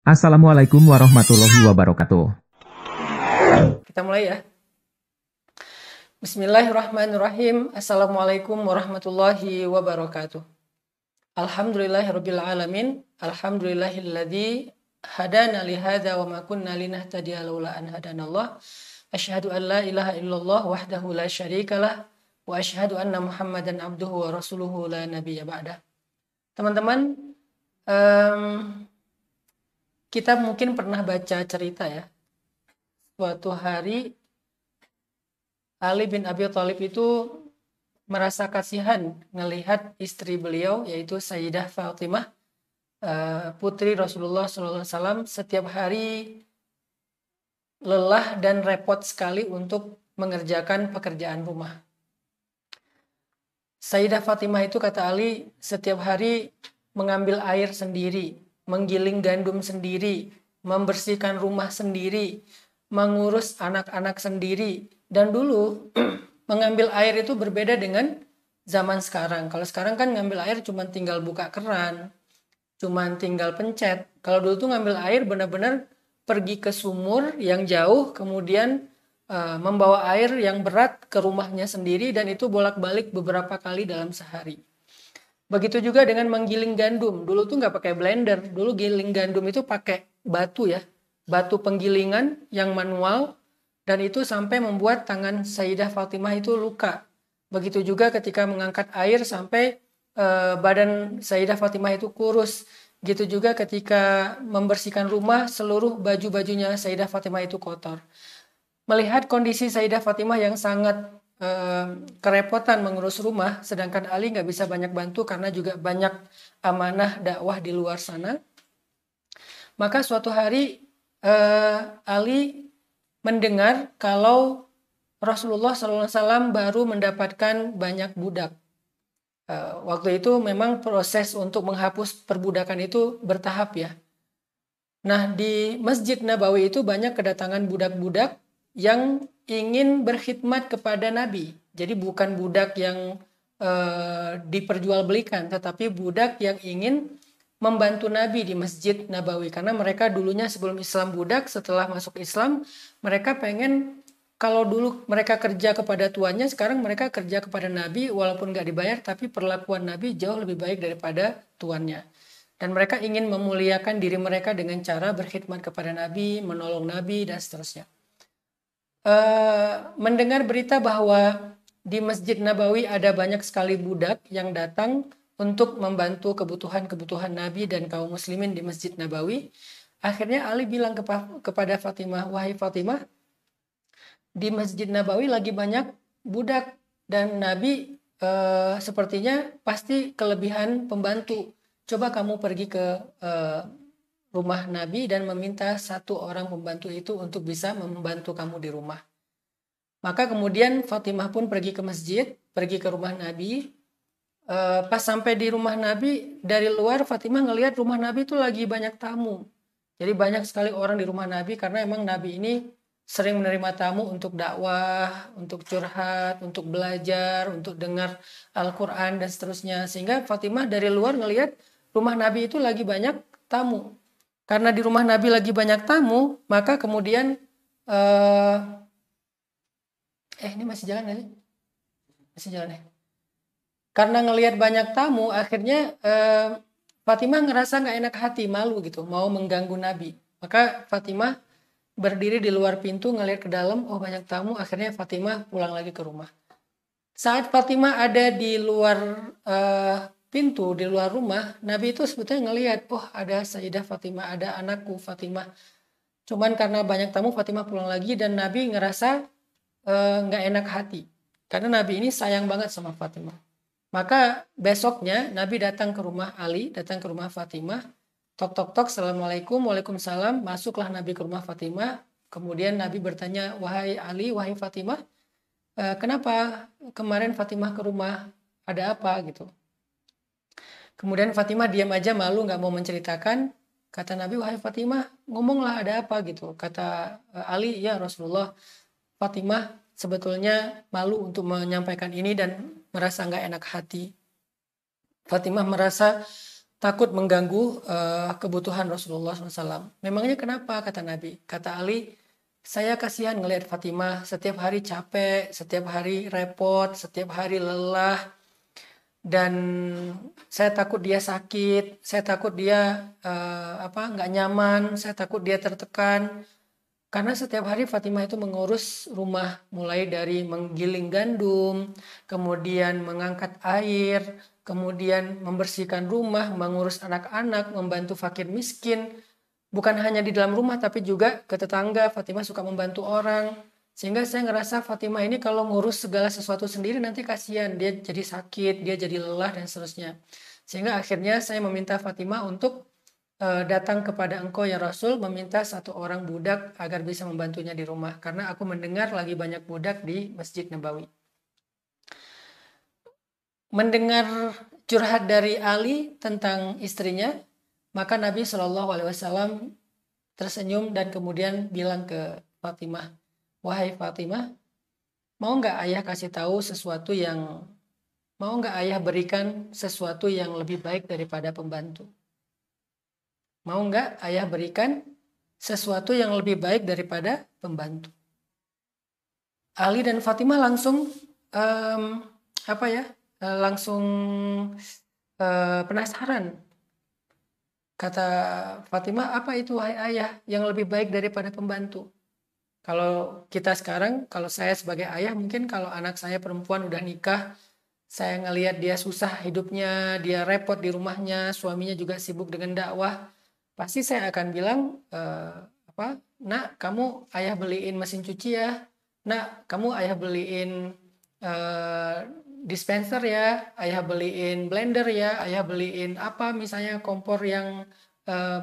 Assalamualaikum warahmatullahi wabarakatuh. Kita mulai ya. Bismillahirrahmanirrahim. Assalamualaikum warahmatullahi wabarakatuh. Alhamdulillahirabbil alamin. Alhamdulillahilladzi hadana li hadza wa ma kunna linahtadiya laula an hadanallah. Asyhadu an la ilaha illallah wahdahu la syarikalah wa asyhadu anna Muhammadan abduhu wa rasuluhu la nabiyya ba'da. Teman-teman, kita mungkin pernah baca cerita ya. Suatu hari Ali bin Abi Thalib itu merasa kasihan melihat istri beliau yaitu Sayyidah Fatimah, putri Rasulullah SAW, setiap hari lelah dan repot sekali untuk mengerjakan pekerjaan rumah. Sayyidah Fatimah itu, kata Ali, setiap hari mengambil air sendiri, menggiling gandum sendiri, membersihkan rumah sendiri, mengurus anak-anak sendiri. Dan dulu mengambil air itu berbeda dengan zaman sekarang. Kalau sekarang kan ngambil air cuma tinggal buka keran, cuma tinggal pencet. Kalau dulu tuh ngambil air benar-benar pergi ke sumur yang jauh, kemudian membawa air yang berat ke rumahnya sendiri, dan itu bolak-balik beberapa kali dalam sehari. Begitu juga dengan menggiling gandum. Dulu tuh nggak pakai blender. Dulu giling gandum itu pakai batu ya, batu penggilingan yang manual. Dan itu sampai membuat tangan Sayyidah Fatimah itu luka. Begitu juga ketika mengangkat air sampai badan Sayyidah Fatimah itu kurus. Gitu juga ketika membersihkan rumah, seluruh baju-bajunya Sayyidah Fatimah itu kotor. Melihat kondisi Sayyidah Fatimah yang sangat kerepotan mengurus rumah, sedangkan Ali nggak bisa banyak bantu karena juga banyak amanah dakwah di luar sana. Maka suatu hari Ali mendengar kalau Rasulullah SAW baru mendapatkan banyak budak. Waktu itu memang proses untuk menghapus perbudakan itu bertahap ya. Nah, di Masjid Nabawi itu banyak kedatangan budak-budak yang ingin berkhidmat kepada Nabi. Jadi bukan budak yang diperjualbelikan, tetapi budak yang ingin membantu Nabi di Masjid Nabawi. Karena mereka dulunya sebelum Islam budak, setelah masuk Islam mereka pengen, kalau dulu mereka kerja kepada tuannya, sekarang mereka kerja kepada Nabi walaupun gak dibayar, tapi perlakuan Nabi jauh lebih baik daripada tuannya. Dan mereka ingin memuliakan diri mereka dengan cara berkhidmat kepada Nabi, menolong Nabi, dan seterusnya. Mendengar berita bahwa di Masjid Nabawi ada banyak sekali budak yang datang untuk membantu kebutuhan-kebutuhan Nabi dan kaum muslimin di Masjid Nabawi. Akhirnya Ali bilang kepada Fatimah, wahai Fatimah, di Masjid Nabawi lagi banyak budak dan Nabi sepertinya pasti kelebihan pembantu. Coba kamu pergi ke rumah Nabi dan meminta satu orang pembantu itu untuk bisa membantu kamu di rumah. Maka kemudian Fatimah pun pergi ke masjid, pergi ke rumah Nabi. Pas sampai di rumah Nabi, dari luar Fatimah ngelihat rumah Nabi itu lagi banyak tamu. Jadi banyak sekali orang di rumah Nabi karena emang Nabi ini sering menerima tamu untuk dakwah, untuk curhat, untuk belajar, untuk dengar Al-Quran dan seterusnya. Sehingga Fatimah dari luar ngelihat rumah Nabi itu lagi banyak tamu. Karena di rumah Nabi lagi banyak tamu, maka kemudian ini masih jalan ya? Masih jalan ya? Karena ngelihat banyak tamu, akhirnya Fatimah ngerasa nggak enak hati, malu gitu, mau mengganggu Nabi. Maka Fatimah berdiri di luar pintu, ngelihat ke dalam, oh banyak tamu, akhirnya Fatimah pulang lagi ke rumah. Saat Fatimah ada di luar pintu, di luar rumah, Nabi itu sebetulnya ngelihat, oh ada Sayyidah Fatimah, ada anakku Fatimah. Cuman karena banyak tamu, Fatimah pulang lagi dan Nabi ngerasa nggak enak hati. Karena Nabi ini sayang banget sama Fatimah. Maka besoknya Nabi datang ke rumah Ali, datang ke rumah Fatimah. Tok tok tok, assalamualaikum, waalaikumsalam. Masuklah Nabi ke rumah Fatimah. Kemudian Nabi bertanya, wahai Ali, wahai Fatimah, kenapa kemarin Fatimah ke rumah? Ada apa gitu? Kemudian Fatimah diam aja, malu, nggak mau menceritakan. Kata Nabi, wahai Fatimah, ngomonglah ada apa gitu. Kata Ali, ya Rasulullah, Fatimah sebetulnya malu untuk menyampaikan ini dan merasa nggak enak hati. Fatimah merasa takut mengganggu kebutuhan Rasulullah SAW. Memangnya kenapa, kata Nabi? Kata Ali, saya kasihan ngelihat Fatimah setiap hari capek, setiap hari repot, setiap hari lelah. Dan saya takut dia sakit, saya takut dia nggak nyaman, saya takut dia tertekan. Karena setiap hari Fatimah itu mengurus rumah, mulai dari menggiling gandum, kemudian mengangkat air, kemudian membersihkan rumah, mengurus anak-anak, membantu fakir miskin. Bukan hanya di dalam rumah, tapi juga ke tetangga. Fatimah suka membantu orang. Sehingga saya ngerasa Fatimah ini kalau ngurus segala sesuatu sendiri nanti kasihan. Dia jadi sakit, dia jadi lelah, dan seterusnya. Sehingga akhirnya saya meminta Fatimah untuk datang kepada engkau ya Rasul, meminta satu orang budak agar bisa membantunya di rumah. Karena aku mendengar lagi banyak budak di Masjid Nabawi. Mendengar curhat dari Ali tentang istrinya, maka Nabi SAW tersenyum dan kemudian bilang ke Fatimah, wahai Fatimah, mau nggak ayah kasih tahu sesuatu yang, mau nggak ayah berikan sesuatu yang lebih baik daripada pembantu? Mau nggak ayah berikan sesuatu yang lebih baik daripada pembantu? Ali dan Fatimah langsung langsung penasaran. Kata Fatimah, apa itu wahai ayah yang lebih baik daripada pembantu? Kalau kita sekarang, kalau saya sebagai ayah, mungkin kalau anak saya perempuan udah nikah, saya ngelihat dia susah hidupnya, dia repot di rumahnya, suaminya juga sibuk dengan dakwah, pasti saya akan bilang, nak, kamu ayah beliin mesin cuci ya, nak, kamu ayah beliin dispenser ya, ayah beliin blender ya, ayah beliin apa misalnya kompor yang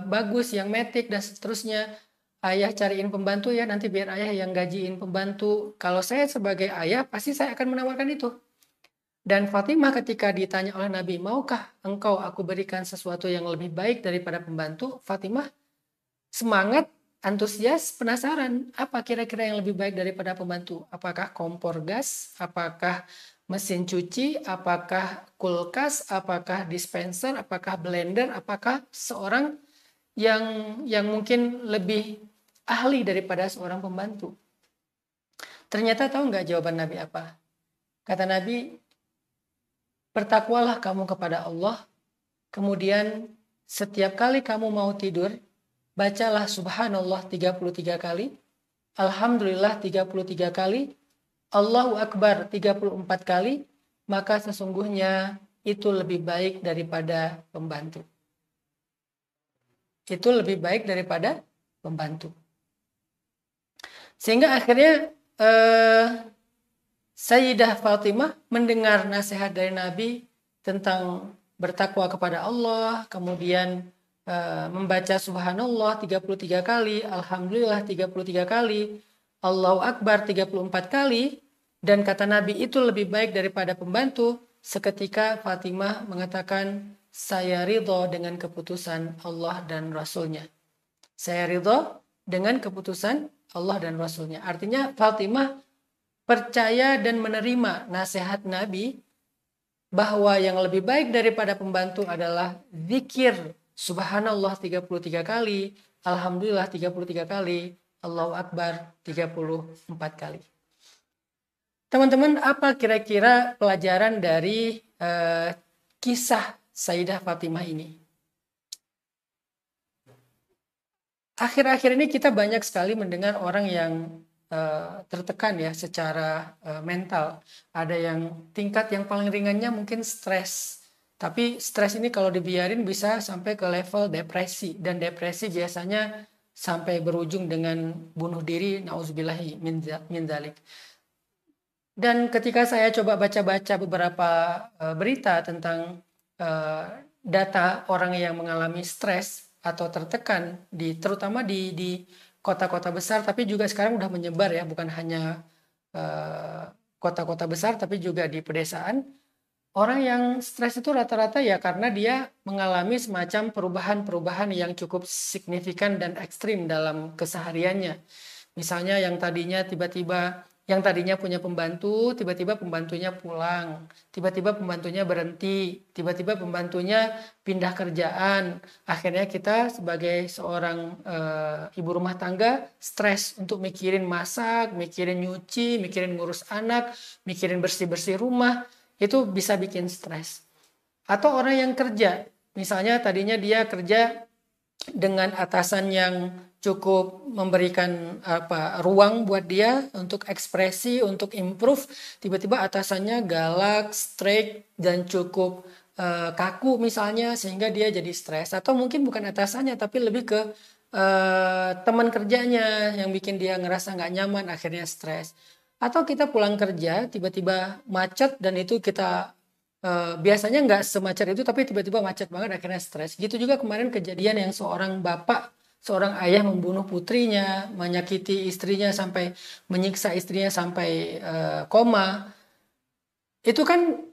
bagus, yang matic dan seterusnya. Ayah cariin pembantu ya, nanti biar ayah yang gajiin pembantu. Kalau saya sebagai ayah, pasti saya akan menawarkan itu. Dan Fatimah ketika ditanya oleh Nabi, maukah engkau aku berikan sesuatu yang lebih baik daripada pembantu? Fatimah semangat, antusias, penasaran. Apa kira-kira yang lebih baik daripada pembantu? Apakah kompor gas? Apakah mesin cuci? Apakah kulkas? Apakah dispenser? Apakah blender? Apakah seorang yang mungkin lebih ahli daripada seorang pembantu? Ternyata tahu nggak jawaban Nabi apa? Kata Nabi, bertakwalah kamu kepada Allah, kemudian setiap kali kamu mau tidur, bacalah subhanallah 33 kali, alhamdulillah 33 kali, Allahu Akbar 34 kali, maka sesungguhnya itu lebih baik daripada pembantu. Itu lebih baik daripada pembantu. Sehingga akhirnya Sayyidah Fatimah mendengar nasihat dari Nabi tentang bertakwa kepada Allah, kemudian membaca subhanallah 33 kali, alhamdulillah 33 kali, Allahu Akbar 34 kali, dan kata Nabi itu lebih baik daripada pembantu. Seketika Fatimah mengatakan, saya ridho dengan keputusan Allah dan Rasulnya. Saya ridho dengan keputusan Allah dan Rasulnya. Artinya Fatimah percaya dan menerima nasihat Nabi bahwa yang lebih baik daripada pembantu adalah zikir subhanallah 33 kali, alhamdulillah 33 kali, Allahu Akbar 34 kali. Teman-teman, apa kira-kira pelajaran dari kisah Sayyidah Fatimah ini? Akhir-akhir ini kita banyak sekali mendengar orang yang tertekan ya secara mental. Ada yang tingkat yang paling ringannya mungkin stres. Tapi stres ini kalau dibiarin bisa sampai ke level depresi. Dan depresi biasanya sampai berujung dengan bunuh diri, na'udzubillahi min dzalik. Dan ketika saya coba baca-baca beberapa berita tentang data orang yang mengalami stres atau tertekan, terutama di kota-kota besar, tapi juga sekarang udah menyebar ya, bukan hanya kota-kota besar, tapi juga di pedesaan. Orang yang stres itu rata-rata ya karena dia mengalami semacam perubahan-perubahan yang cukup signifikan dan ekstrim dalam kesehariannya. Misalnya yang tadinya tiba-tiba Yang tadinya punya pembantu, tiba-tiba pembantunya pulang, tiba-tiba pembantunya berhenti, tiba-tiba pembantunya pindah kerjaan. Akhirnya kita sebagai seorang ibu rumah tangga stres untuk mikirin masak, mikirin nyuci, mikirin ngurus anak, mikirin bersih-bersih rumah. Itu bisa bikin stres. Atau orang yang kerja, misalnya tadinya dia kerja dengan atasan yang cukup memberikan ruang buat dia untuk ekspresi, untuk improve, tiba-tiba atasannya galak, strict dan cukup kaku misalnya, sehingga dia jadi stres. Atau mungkin bukan atasannya tapi lebih ke teman kerjanya yang bikin dia ngerasa nggak nyaman, akhirnya stres. Atau kita pulang kerja tiba-tiba macet dan itu kita biasanya nggak semacet itu tapi tiba-tiba macet banget, akhirnya stres. Gitu juga kemarin kejadian yang seorang bapak, seorang ayah membunuh putrinya, menyakiti istrinya sampai menyiksa istrinya sampai koma. Itu kan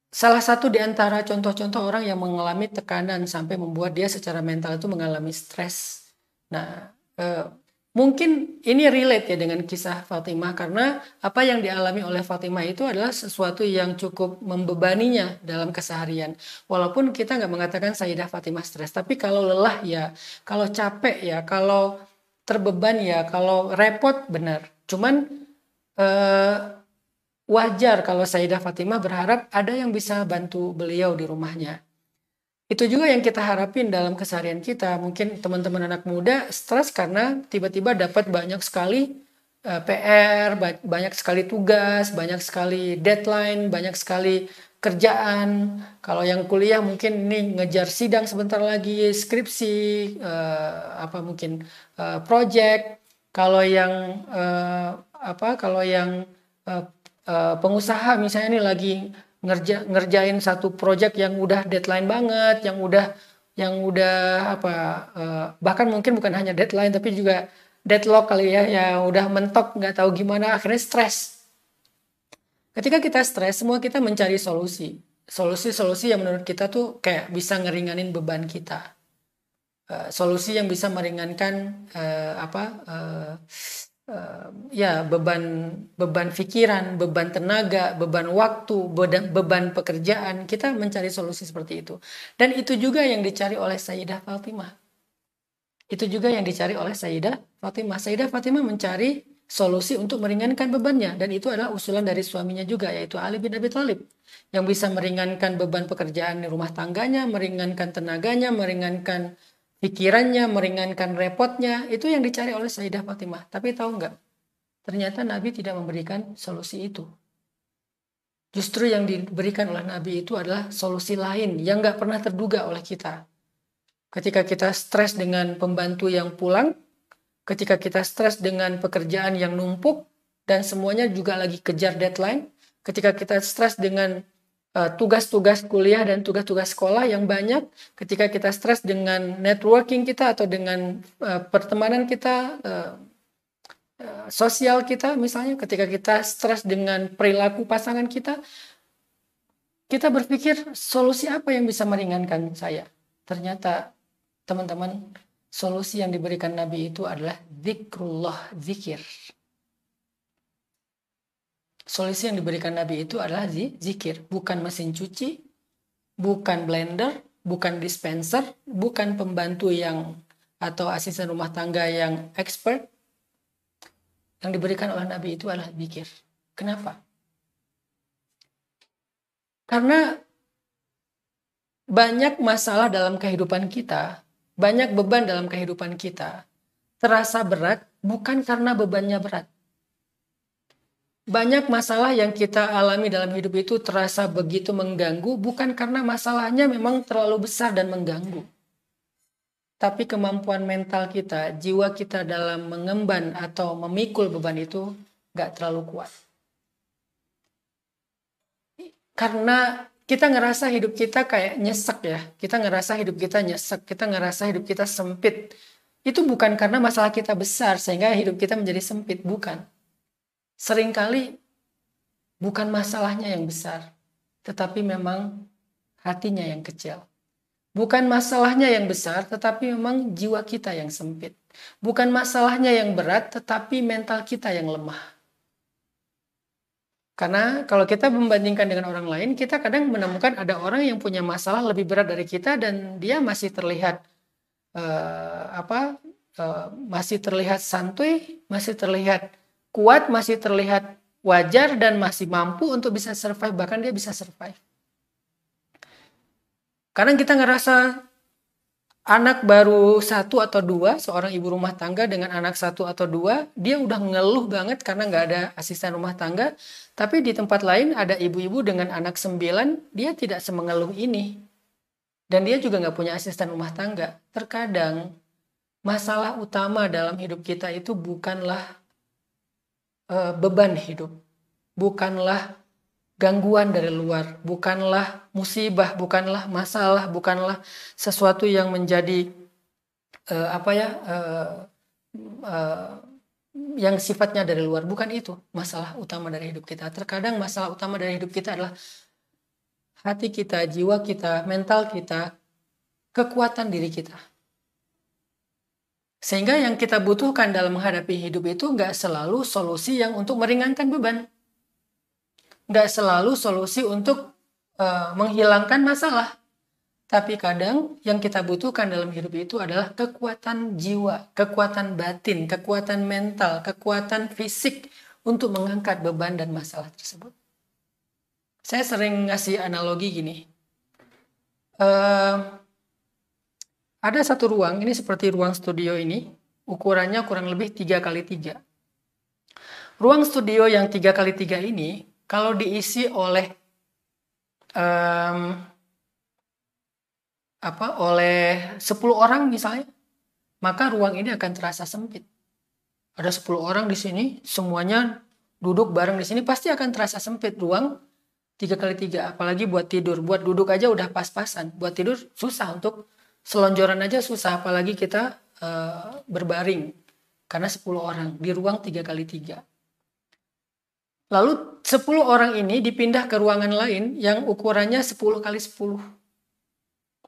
salah satu di antara contoh-contoh orang yang mengalami tekanan sampai membuat dia secara mental itu mengalami stres. Nah, mungkin ini relate ya dengan kisah Fatimah, karena apa yang dialami oleh Fatimah itu adalah sesuatu yang cukup membebaninya dalam keseharian. Walaupun kita nggak mengatakan Sayyidah Fatimah stres, tapi kalau lelah ya, kalau capek ya, kalau terbeban ya, kalau repot benar. Cuman wajar kalau Sayyidah Fatimah berharap ada yang bisa bantu beliau di rumahnya. Itu juga yang kita harapin dalam keseharian kita. Mungkin teman-teman anak muda stres karena tiba-tiba dapat banyak sekali PR, banyak sekali tugas, banyak sekali deadline, banyak sekali kerjaan. Kalau yang kuliah mungkin ini ngejar sidang sebentar lagi, skripsi, mungkin project. Kalau yang pengusaha misalnya ini lagi ngerjain satu project yang udah deadline banget, yang udah bahkan mungkin bukan hanya deadline tapi juga deadlock kali ya, yang udah mentok nggak tahu gimana, akhirnya stres. Ketika kita stres, semua kita mencari solusi yang menurut kita tuh kayak bisa ngeringanin beban kita, solusi yang bisa meringankan beban pikiran, beban tenaga, beban waktu, beban pekerjaan. Kita mencari solusi seperti itu. Dan itu juga yang dicari oleh Sayyidah Fatimah. Itu juga yang dicari oleh Sayyidah Fatimah. Sayyidah Fatimah mencari solusi untuk meringankan bebannya. Dan itu adalah usulan dari suaminya juga, yaitu Ali bin Abi Thalib. Yang bisa meringankan beban pekerjaan di rumah tangganya, meringankan tenaganya, meringankan pikirannya, meringankan repotnya. Itu yang dicari oleh Sayyidah Fatimah. Tapi tahu nggak? Ternyata Nabi tidak memberikan solusi itu. Justru yang diberikan oleh Nabi itu adalah solusi lain yang nggak pernah terduga oleh kita. Ketika kita stres dengan pembantu yang pulang, ketika kita stres dengan pekerjaan yang numpuk, dan semuanya juga lagi kejar deadline, ketika kita stres dengan tugas-tugas kuliah dan tugas-tugas sekolah yang banyak, ketika kita stres dengan networking kita atau dengan pertemanan kita, sosial kita, misalnya ketika kita stres dengan perilaku pasangan kita, kita berpikir solusi apa yang bisa meringankan saya. Ternyata teman-teman, solusi yang diberikan Nabi itu adalah zikrullah, zikir. Solusi yang diberikan Nabi itu adalah zikir, bukan mesin cuci, bukan blender, bukan dispenser, bukan pembantu yang atau asisten rumah tangga yang expert. Yang diberikan oleh Nabi itu adalah zikir. Kenapa? Karena banyak masalah dalam kehidupan kita, banyak beban dalam kehidupan kita terasa berat bukan karena bebannya berat. Banyak masalah yang kita alami dalam hidup itu terasa begitu mengganggu bukan karena masalahnya memang terlalu besar dan mengganggu. Tapi kemampuan mental kita, jiwa kita dalam mengemban atau memikul beban itu gak terlalu kuat. Karena kita ngerasa hidup kita kayak nyesek ya. Kita ngerasa hidup kita nyesek. Kita ngerasa hidup kita sempit. Itu bukan karena masalah kita besar sehingga hidup kita menjadi sempit. Bukan. Seringkali bukan masalahnya yang besar. Tetapi memang hatinya yang kecil. Bukan masalahnya yang besar, tetapi memang jiwa kita yang sempit. Bukan masalahnya yang berat, tetapi mental kita yang lemah. Karena kalau kita membandingkan dengan orang lain, kita kadang menemukan ada orang yang punya masalah lebih berat dari kita dan dia masih terlihat masih terlihat santuy, masih terlihat kuat, masih terlihat wajar dan masih mampu untuk bisa survive, bahkan dia bisa survive. Kadang kita ngerasa anak baru 1 atau 2, seorang ibu rumah tangga dengan anak 1 atau 2, dia udah ngeluh banget karena nggak ada asisten rumah tangga. Tapi di tempat lain ada ibu-ibu dengan anak 9, dia tidak semengeluh ini. Dan dia juga nggak punya asisten rumah tangga. Terkadang masalah utama dalam hidup kita itu bukanlah beban hidup, bukanlah gangguan dari luar, bukanlah musibah, bukanlah masalah, bukanlah sesuatu yang menjadi yang sifatnya dari luar. Bukan itu masalah utama dari hidup kita. Terkadang masalah utama dari hidup kita adalah hati kita, jiwa kita, mental kita, kekuatan diri kita. Sehingga yang kita butuhkan dalam menghadapi hidup itu nggak selalu solusi yang untuk meringankan beban. Nggak selalu solusi untuk menghilangkan masalah. Tapi kadang yang kita butuhkan dalam hidup itu adalah kekuatan jiwa, kekuatan batin, kekuatan mental, kekuatan fisik untuk mengangkat beban dan masalah tersebut. Saya sering ngasih analogi gini. Ada satu ruang, ini seperti ruang studio ini, ukurannya kurang lebih 3x3. Ruang studio yang 3x3 ini, kalau diisi oleh oleh 10 orang misalnya, maka ruang ini akan terasa sempit. Ada 10 orang di sini, semuanya duduk bareng di sini, pasti akan terasa sempit ruang 3x3. Apalagi buat tidur, buat duduk aja udah pas-pasan. Buat tidur susah, untuk selonjoran aja susah, apalagi kita berbaring. Karena 10 orang di ruang 3x3. Lalu 10 orang ini dipindah ke ruangan lain yang ukurannya 10x10.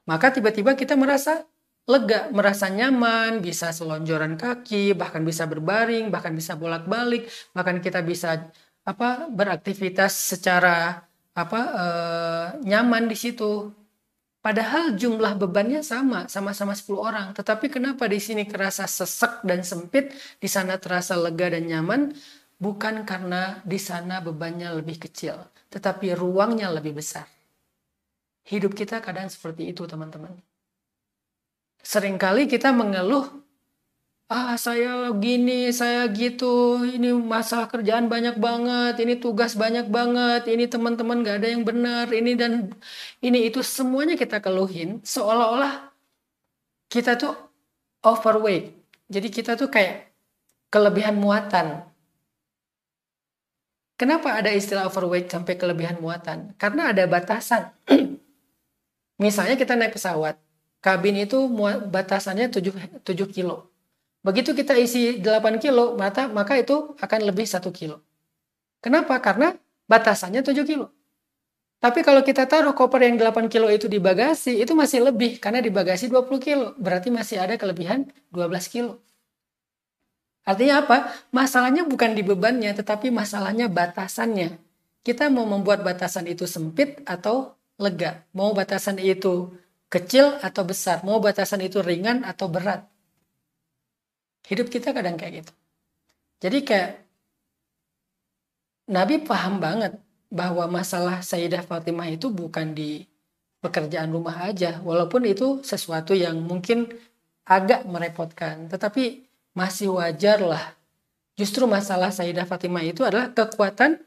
Maka tiba-tiba kita merasa lega, merasa nyaman, bisa selonjoran kaki, bahkan bisa berbaring, bahkan bisa bolak-balik, bahkan kita bisa beraktivitas secara nyaman di situ. Padahal jumlah bebannya sama-sama 10 orang. Tetapi kenapa di sini kerasa sesek dan sempit, di sana terasa lega dan nyaman? Bukan karena di sana bebannya lebih kecil, tetapi ruangnya lebih besar. Hidup kita kadang seperti itu, teman-teman. Seringkali kita mengeluh, saya gini, saya gitu, ini masalah kerjaan banyak banget, ini tugas banyak banget, ini teman-teman gak ada yang benar, ini dan ini itu, semuanya kita keluhin, seolah-olah kita tuh overweight. Jadi kita tuh kayak kelebihan muatan. Kenapa ada istilah overweight sampai kelebihan muatan? Karena ada batasan. Misalnya kita naik pesawat, kabin itu batasannya 7 kilo. Begitu kita isi 8 kilo, maka itu akan lebih 1 kilo. Kenapa? Karena batasannya 7 kilo. Tapi kalau kita taruh koper yang 8 kilo itu di bagasi, itu masih lebih. Karena di bagasi 20 kilo. Berarti masih ada kelebihan 12 kilo. Artinya apa? Masalahnya bukan di bebannya, tetapi masalahnya batasannya. Kita mau membuat batasan itu sempit atau lega. Mau batasan itu kecil atau besar. Mau batasan itu ringan atau berat. Hidup kita kadang kayak gitu. Jadi kayak Nabi paham banget bahwa masalah Sayyidah Fatimah itu bukan di pekerjaan rumah aja. Walaupun itu sesuatu yang mungkin agak merepotkan. Tetapi masih wajar lah. Justru masalah Sayyidah Fatimah itu adalah kekuatan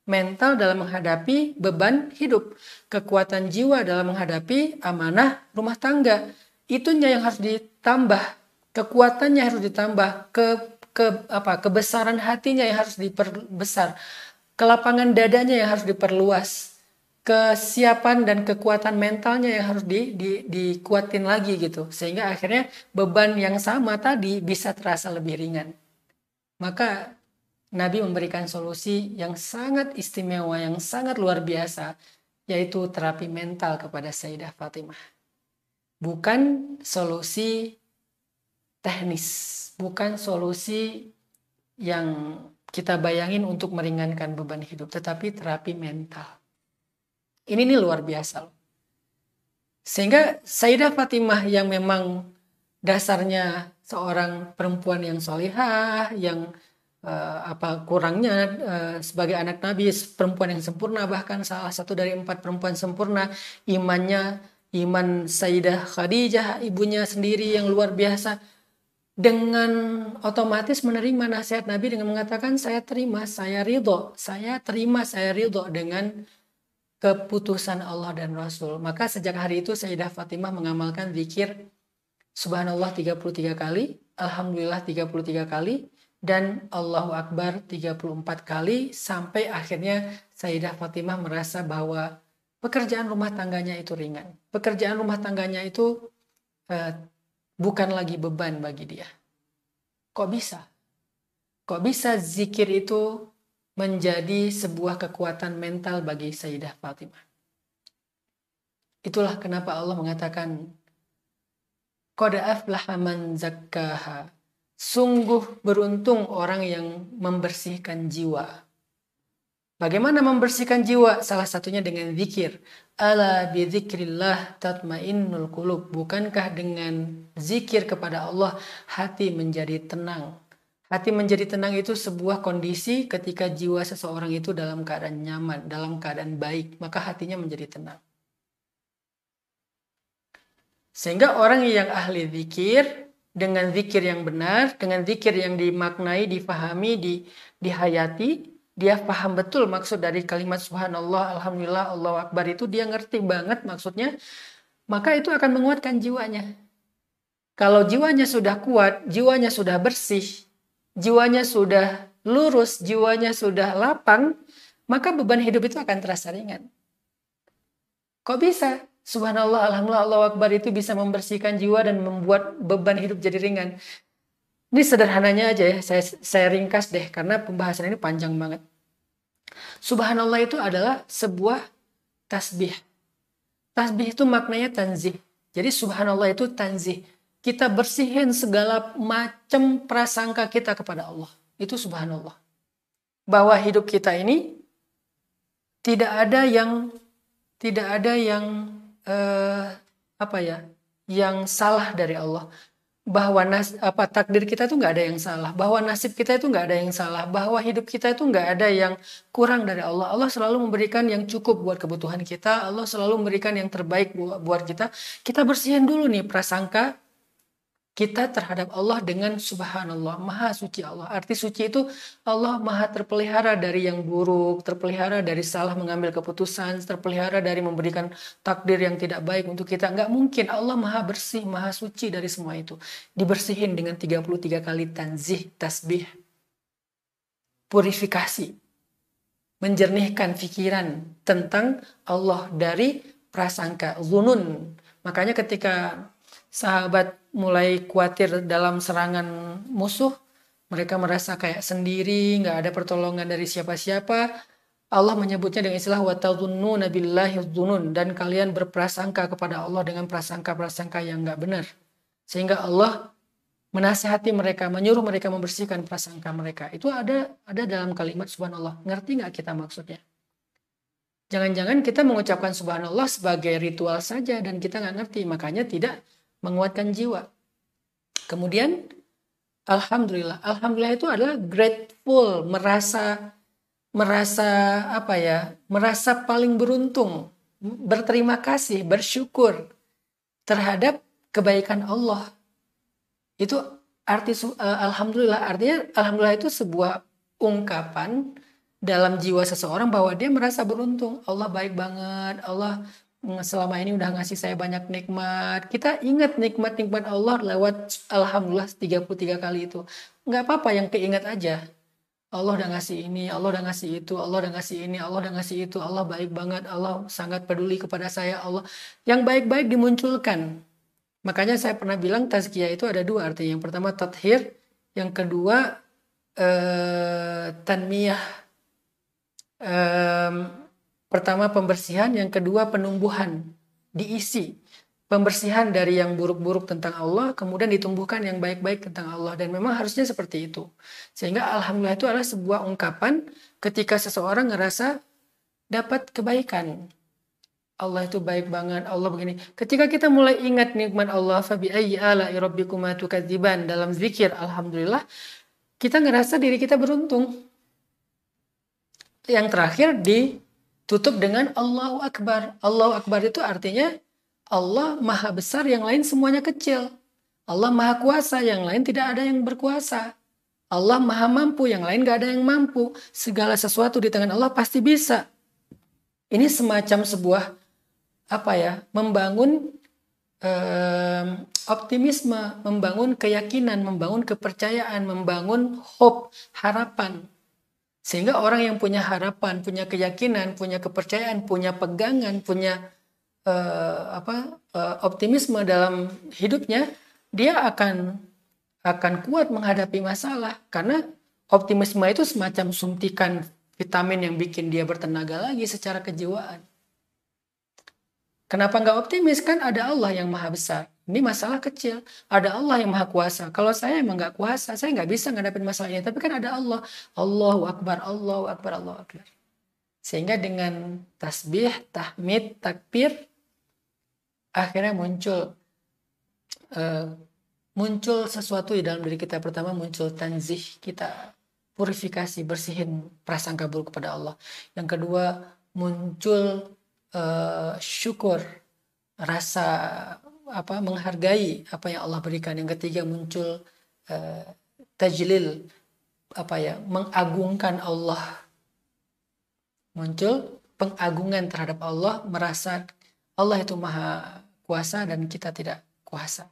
mental dalam menghadapi beban hidup, kekuatan jiwa dalam menghadapi amanah rumah tangga. Itunya yang harus ditambah, kekuatannya harus ditambah, kebesaran hatinya yang harus diperbesar, kelapangan dadanya yang harus diperluas, kesiapan dan kekuatan mentalnya yang harus dikuatin lagi gitu, sehingga akhirnya beban yang sama tadi bisa terasa lebih ringan. Maka Nabi memberikan solusi yang sangat istimewa, yang sangat luar biasa, yaitu terapi mental kepada Sayyidah Fatimah. Bukan solusi teknis, bukan solusi yang kita bayangin untuk meringankan beban hidup, tetapi terapi mental. Ini nih luar biasa loh. Sehingga Sayyidah Fatimah yang memang dasarnya seorang perempuan yang solihah, yang kurangnya sebagai anak Nabi, perempuan yang sempurna, bahkan salah satu dari 4 perempuan sempurna, iman Sayyidah Khadijah, ibunya sendiri yang luar biasa, dengan otomatis menerima nasihat Nabi dengan mengatakan saya terima, saya ridho dengan keputusan Allah dan Rasul. Maka sejak hari itu Sayyidah Fatimah mengamalkan zikir Subhanallah 33 kali, Alhamdulillah 33 kali, dan Allahu Akbar 34 kali, sampai akhirnya Sayyidah Fatimah merasa bahwa pekerjaan rumah tangganya itu ringan. Pekerjaan rumah tangganya itu bukan lagi beban bagi dia. Kok bisa? Kok bisa zikir itu menjadi sebuah kekuatan mental bagi Sayyidah Fatimah? Itulah kenapa Allah mengatakan qad aflaha man zakkaha. Sungguh beruntung orang yang membersihkan jiwa. Bagaimana membersihkan jiwa? Salah satunya dengan zikir. Ala bi dzikrillah tatmainnul qulub. Bukankah dengan zikir kepada Allah hati menjadi tenang? Hati menjadi tenang itu sebuah kondisi ketika jiwa seseorang itu dalam keadaan nyaman, dalam keadaan baik, maka hatinya menjadi tenang. Sehingga orang yang ahli zikir, dengan zikir yang benar, dengan zikir yang dimaknai, difahami, dihayati, dia paham betul maksud dari kalimat subhanallah, alhamdulillah, Allahu Akbar itu, dia ngerti banget maksudnya, maka itu akan menguatkan jiwanya. Kalau jiwanya sudah kuat, jiwanya sudah bersih, jiwanya sudah lurus, jiwanya sudah lapang, maka beban hidup itu akan terasa ringan. Kok bisa? Subhanallah, alhamdulillah, Allahu Akbar itu bisa membersihkan jiwa dan membuat beban hidup jadi ringan. Ini sederhananya aja ya, saya ringkas deh karena pembahasan ini panjang banget. Subhanallah itu adalah sebuah tasbih. Tasbih itu maknanya tanzih. Jadi subhanallah itu tanzih. Kita bersihin segala macam prasangka kita kepada Allah. Itu subhanallah. Bahwa hidup kita ini tidak ada yang yang salah dari Allah. Bahwa takdir kita itu nggak ada yang salah, bahwa nasib kita itu nggak ada yang salah, bahwa hidup kita itu nggak ada yang kurang dari Allah. Allah selalu memberikan yang cukup buat kebutuhan kita. Allah selalu memberikan yang terbaik buat kita. Kita bersihin dulu nih prasangka kita terhadap Allah dengan subhanallah, maha suci Allah. Arti suci itu Allah maha terpelihara dari yang buruk, terpelihara dari salah mengambil keputusan, terpelihara dari memberikan takdir yang tidak baik untuk kita. Nggak mungkin, Allah maha bersih, maha suci dari semua itu. Dibersihin dengan 33 kali tanzih, tasbih, purifikasi, menjernihkan pikiran tentang Allah dari prasangka, zunun. Makanya ketika sahabat mulai khawatir dalam serangan musuh, mereka merasa kayak sendiri, nggak ada pertolongan dari siapa-siapa. Allah menyebutnya dengan istilah watadzunnuna billahi dzunun, dan kalian berprasangka kepada Allah dengan prasangka-prasangka yang nggak benar. Sehingga Allah menasihati mereka, menyuruh mereka membersihkan prasangka mereka. Itu ada dalam kalimat subhanallah. Ngerti nggak kita maksudnya? Jangan-jangan kita mengucapkan subhanallah sebagai ritual saja dan kita nggak ngerti, makanya tidak menguatkan jiwa. Kemudian alhamdulillah itu adalah grateful, merasa paling beruntung, berterima kasih, bersyukur terhadap kebaikan Allah. Itu arti alhamdulillah. Artinya alhamdulillah itu sebuah ungkapan dalam jiwa seseorang bahwa dia merasa beruntung. Allah baik banget, Allah selama ini udah ngasih saya banyak nikmat. Kita ingat nikmat-nikmat Allah lewat alhamdulillah 33 kali itu. Nggak apa-apa yang keingat aja. Allah udah ngasih ini, Allah udah ngasih itu, Allah udah ngasih ini, Allah udah ngasih itu. Allah baik banget, Allah sangat peduli kepada saya. Allah yang baik-baik dimunculkan. Makanya saya pernah bilang tazkiyah itu ada dua arti. Yang pertama tathhir, yang kedua tanmiyah. Pertama pembersihan, yang kedua penumbuhan, diisi. pembersihan dari yang buruk-buruk tentang Allah, kemudian ditumbuhkan yang baik-baik tentang Allah. Dan memang harusnya seperti itu. Sehingga alhamdulillah itu adalah sebuah ungkapan ketika seseorang ngerasa dapat kebaikan. Allah itu baik banget, Allah begini. Ketika kita mulai ingat nikmat Allah, fabi ayyi ala'i rabbikuma tukadziban, dalam zikir alhamdulillah, kita ngerasa diri kita beruntung. Yang terakhir ditutup dengan Allahu Akbar. Allahu Akbar itu artinya Allah maha besar, yang lain semuanya kecil. Allah maha kuasa, yang lain tidak ada yang berkuasa. Allah maha mampu, yang lain gak ada yang mampu. Segala sesuatu di tangan Allah pasti bisa. Ini semacam sebuah membangun optimisme, membangun keyakinan, membangun kepercayaan, membangun hope, harapan. Sehingga orang yang punya harapan, punya keyakinan, punya kepercayaan, punya pegangan, punya optimisme dalam hidupnya, dia akan kuat menghadapi masalah. Karena optimisme itu semacam suntikan vitamin yang bikin dia bertenaga lagi secara kejiwaan. Kenapa nggak optimis? Kan ada Allah yang maha besar. Ini masalah kecil. Ada Allah yang maha kuasa. Kalau saya emang nggak kuasa, saya nggak bisa ngadepin masalah ini. Tapi kan ada Allah. Allahu Akbar, Allahu Akbar, Allahu Akbar. Sehingga dengan tasbih, tahmid, takbir, akhirnya muncul sesuatu di dalam diri kita. Pertama muncul tanzih, kita purifikasi, bersihin prasangka buruk kepada Allah. Yang kedua muncul syukur, rasa menghargai apa yang Allah berikan. Yang ketiga muncul tajlil, mengagungkan Allah. Muncul pengagungan terhadap Allah, merasa Allah itu maha kuasa dan kita tidak kuasa.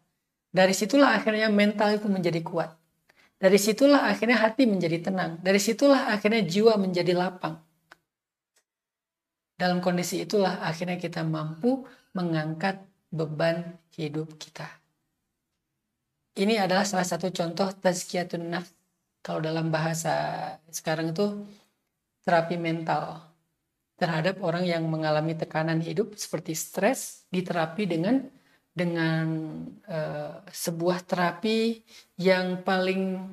Dari situlah akhirnya mental itu menjadi kuat. Dari situlah akhirnya hati menjadi tenang. Dari situlah akhirnya jiwa menjadi lapang. Dalam kondisi itulah akhirnya kita mampu mengangkat beban hidup kita. Ini adalah salah satu contoh tazkiyatun nafs. Kalau dalam bahasa sekarang itu terapi mental terhadap orang yang mengalami tekanan hidup seperti stres, diterapi dengan sebuah terapi yang paling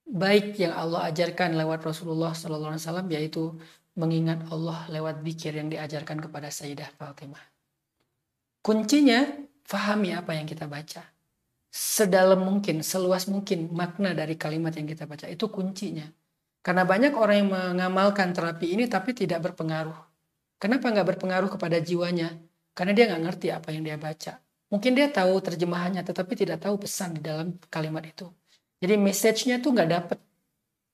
baik yang Allah ajarkan lewat Rasulullah SAW, yaitu mengingat Allah lewat zikir yang diajarkan kepada Sayyidah Fatimah. Kuncinya, fahami apa yang kita baca. Sedalam mungkin, seluas mungkin makna dari kalimat yang kita baca. Itu kuncinya. Karena banyak orang yang mengamalkan terapi ini tapi tidak berpengaruh. Kenapa nggak berpengaruh kepada jiwanya? Karena dia nggak ngerti apa yang dia baca. Mungkin dia tahu terjemahannya tetapi tidak tahu pesan di dalam kalimat itu. Jadi message-nya tuh nggak dapet.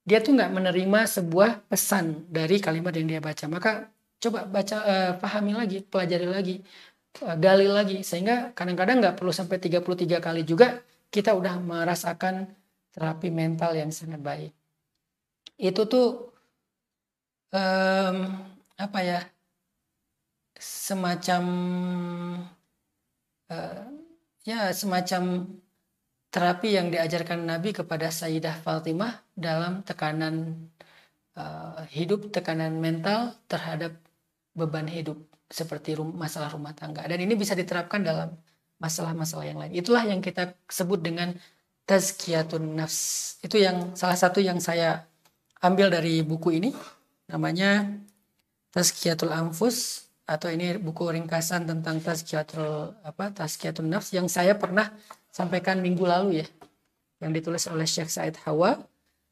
Dia tuh nggak menerima sebuah pesan dari kalimat yang dia baca. Maka coba baca, pahami lagi, pelajari lagi, gali lagi. Sehingga kadang-kadang nggak perlu sampai 33 kali juga kita udah merasakan terapi mental yang sangat baik. Itu tuh semacam terapi yang diajarkan Nabi kepada Sayyidah Fatimah dalam tekanan hidup, tekanan mental terhadap beban hidup seperti masalah rumah tangga. Dan ini bisa diterapkan dalam masalah-masalah yang lain. Itulah yang kita sebut dengan tazkiyatun nafs. Itu yang salah satu yang saya ambil dari buku ini, namanya Tazkiyatul Anfus, atau ini buku ringkasan tentang tazkiyatun nafs yang saya pernah sampaikan minggu lalu ya, yang ditulis oleh Syekh Said Hawa.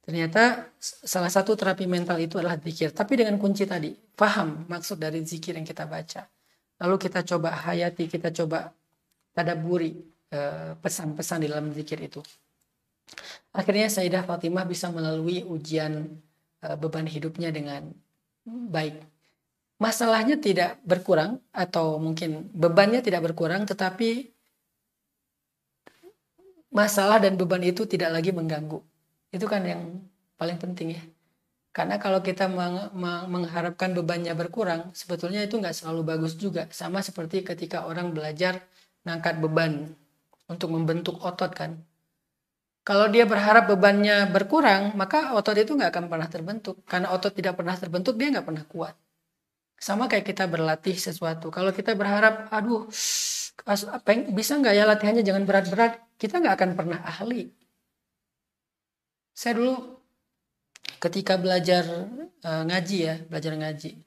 Ternyata salah satu terapi mental itu adalah zikir, tapi dengan kunci tadi, paham maksud dari zikir yang kita baca, lalu kita coba hayati, kita coba tadabburi pesan-pesan di dalam zikir itu. Akhirnya Sayyidah Fatimah bisa melalui ujian beban hidupnya dengan baik. Masalahnya tidak berkurang, atau mungkin bebannya tidak berkurang, tetapi masalah dan beban itu tidak lagi mengganggu. Itu kan yang paling penting ya. Karena kalau kita mengharapkan bebannya berkurang, sebetulnya itu nggak selalu bagus juga. Sama seperti ketika orang belajar ngangkat beban untuk membentuk otot kan. Kalau dia berharap bebannya berkurang, maka otot itu nggak akan pernah terbentuk. Karena otot tidak pernah terbentuk, dia nggak pernah kuat. Sama kayak kita berlatih sesuatu. Kalau kita berharap, aduh, bisa nggak ya latihannya jangan berat-berat, kita nggak akan pernah ahli. Saya dulu ketika belajar ngaji ya, belajar ngaji.